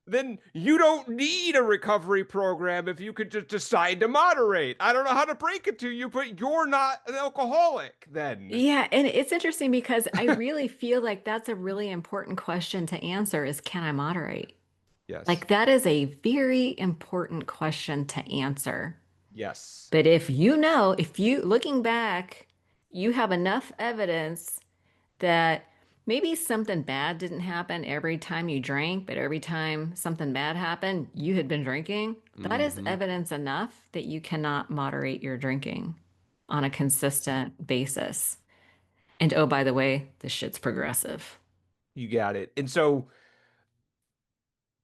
then you don't need a recovery program if you could just decide to moderate. I don't know how to break it to you, but you're not an alcoholic then. Yeah, and it's interesting because I really feel like that's a really important question to answer is can I moderate? Yes. Like that is a very important question to answer. Yes. But if you looking back, you have enough evidence that maybe something bad didn't happen every time you drank, but every time something bad happened, you had been drinking. That is Hmm. evidence enough that you cannot moderate your drinking on a consistent basis. And oh, by the way, this shit's progressive. You got it. And so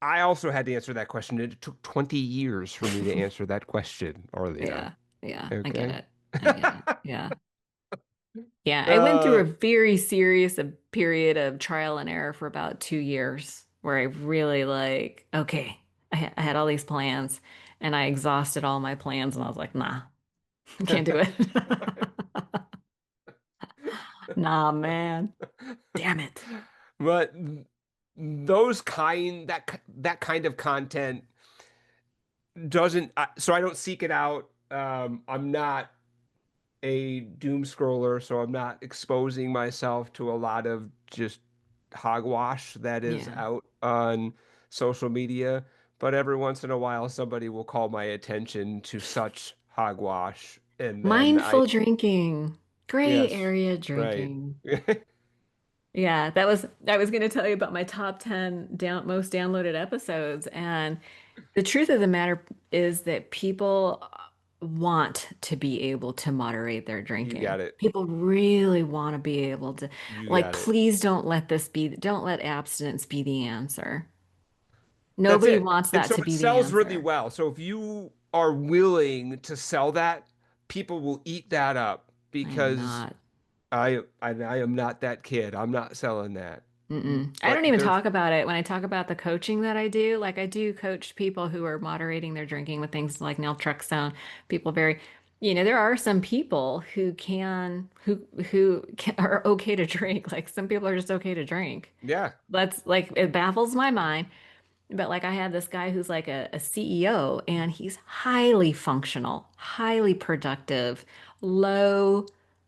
I also had to answer that question. It took 20 years for me to answer that question, Orlina. Yeah, yeah, I get Okay. it. I get it. Yeah. Yeah, I went through Uh, a very serious period of trial and error for about 2 years where I really like, okay, I had all these plans and I exhausted all my plans and I was like, nah, can't do it. Nah, man. Damn it. but those kind that kind of content doesn't so I don't seek it out. I'm not a doom scroller, so I'm not exposing myself to a lot of just hogwash that is Yeah. out on social media. But every once in a while, somebody will call my attention to such hogwash, and then Mindful drinking, gray yes, area right. drinking. Yeah, I was going to tell you about my top 10 most downloaded episodes. And the truth of the matter is that people want to be able to moderate their You drinking. got it. People really want to be able to, You like, got it. please don't let abstinence be the answer. That's Nobody it. wants And that so to it be the sells really answer. well. So if you are willing to sell that, people will eat that up I am because not. I am not that kid. I'm not selling that. Mm-mm. I But don't even there's talk about it when I talk about the coaching that I do. Like I do coach people who are moderating their drinking with things like naltrexone. People very, there are some people who are okay to drink. Like some people are just okay to drink. yeah, That's like it baffles my mind. But like I have this guy who's like a CEO and he's highly functional, highly productive, low,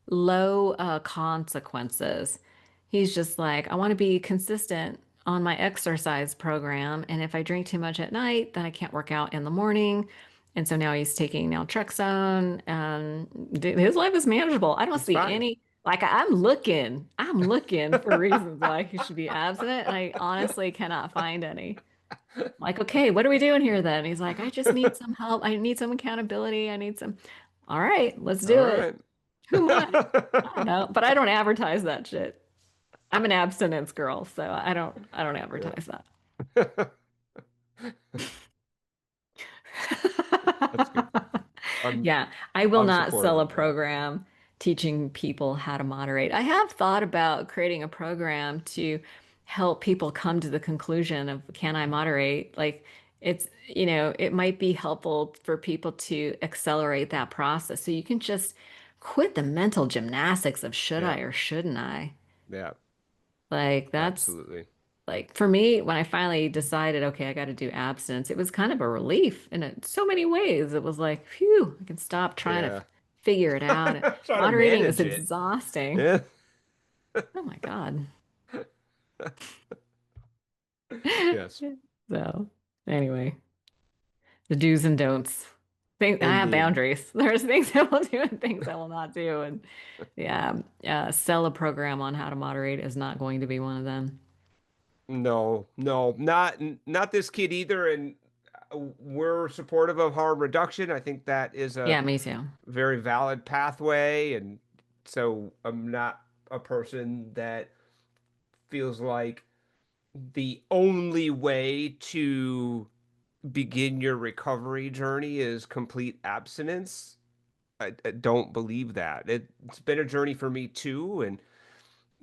low consequences. He's just like, I want to be consistent on my exercise program. And if I drink too much at night, then I can't work out in the morning. And so now he's taking naltrexone, and his life is manageable. I don't It's see fine. any, like, I'm looking for reasons why he should be abstinent, and I honestly cannot find any. Like, okay, what are we doing here then? He's like, I just need some help. I need some accountability. I need some. All right, let's All do it. right. Who am I? I don't know, but I don't advertise that shit. I'm an abstinence girl, so I don't Yeah. advertise that. That's good. I'm Yeah, I will I'm not sell supportive a of that. program teaching people how to moderate. I have thought about creating a program to help people come to the conclusion of can I moderate? Like it might be helpful for people to accelerate that process. So you can just quit the mental gymnastics of should Yeah. I or shouldn't I? Yeah. Like that's Absolutely. like for me, when I finally decided, okay, I got to do abstinence, it was kind of a relief so many ways. It was like, phew, I can stop trying to Yeah. figure it out. Try to Moderating is manage it. exhausting. Yeah. Oh my God. Yes. So, anyway, the do's and don'ts. I have Indeed. boundaries. There's things I will do and things I will not do. And yeah, sell a program on how to moderate is not going to be one of them. No, no, not this kid either. And we're supportive of harm reduction. I think that is a Yeah, me too. very valid pathway. And so I'm not a person that feels like the only way to begin your recovery journey is complete abstinence. I don't believe that. It's been a journey for me too, and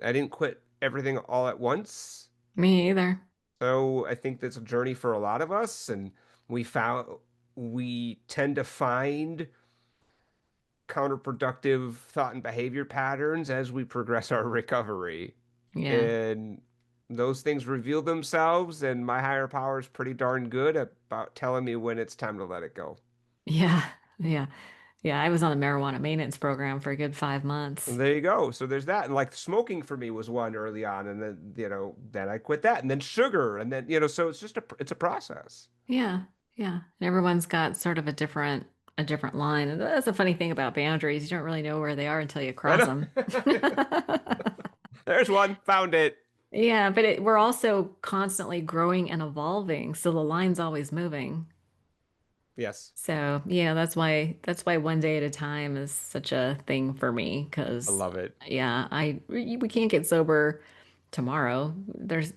I didn't quit everything all at once. Me either. So I think that's a journey for a lot of us, and we found we tend to find counterproductive thought and behavior patterns as we progress our recovery. Yeah. And those things reveal themselves, and my higher power is pretty darn good about telling me when it's time to let it go. Yeah. Yeah. Yeah. I was on a marijuana maintenance program for a good 5 months. And there you go. So there's that. And like smoking for me was one early on, and then then I quit that, and then sugar, and then so it's just it's a process. Yeah, yeah. And everyone's got sort of a different line. And that's a funny thing about boundaries. You don't really know where they are until you I cross know. them. There's one, found it. Yeah, but we're also constantly growing and evolving, so the line's always moving. Yes, So, yeah, that's why one day at a time is such a thing for me I because love it. yeah, we can't get sober tomorrow.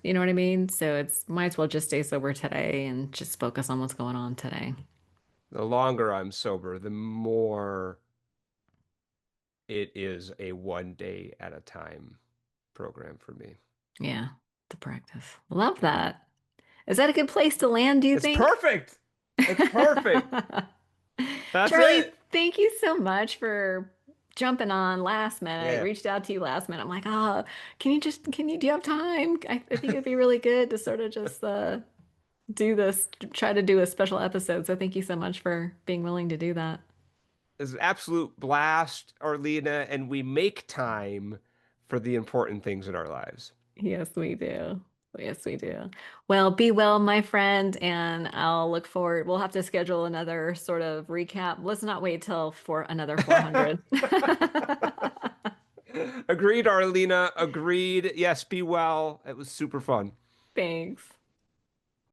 You know what I mean? So it's might as well just stay sober today and just focus on what's going on today. The longer I'm sober, the more it is a 1 day at a time program for me. Yeah, the practice. Love that. Is that a good place to land, do you It's think? perfect. It's perfect. That's Charlie, it. thank you so much for jumping on last minute. I Yeah. reached out to you last minute. I'm like, oh, do you have time? I think it'd be really good to sort of just do this, try to do a special episode. So thank you so much for being willing to do that. It's an absolute blast, Arlena, and we make time for the important things in our lives. Yes, we do. Yes, we do. Well, be well, my friend, and I'll look forward. We'll have to schedule another sort of recap. Let's not wait till for another 400. Agreed, Arlena. Agreed. Yes, be well. It was super fun. Thanks.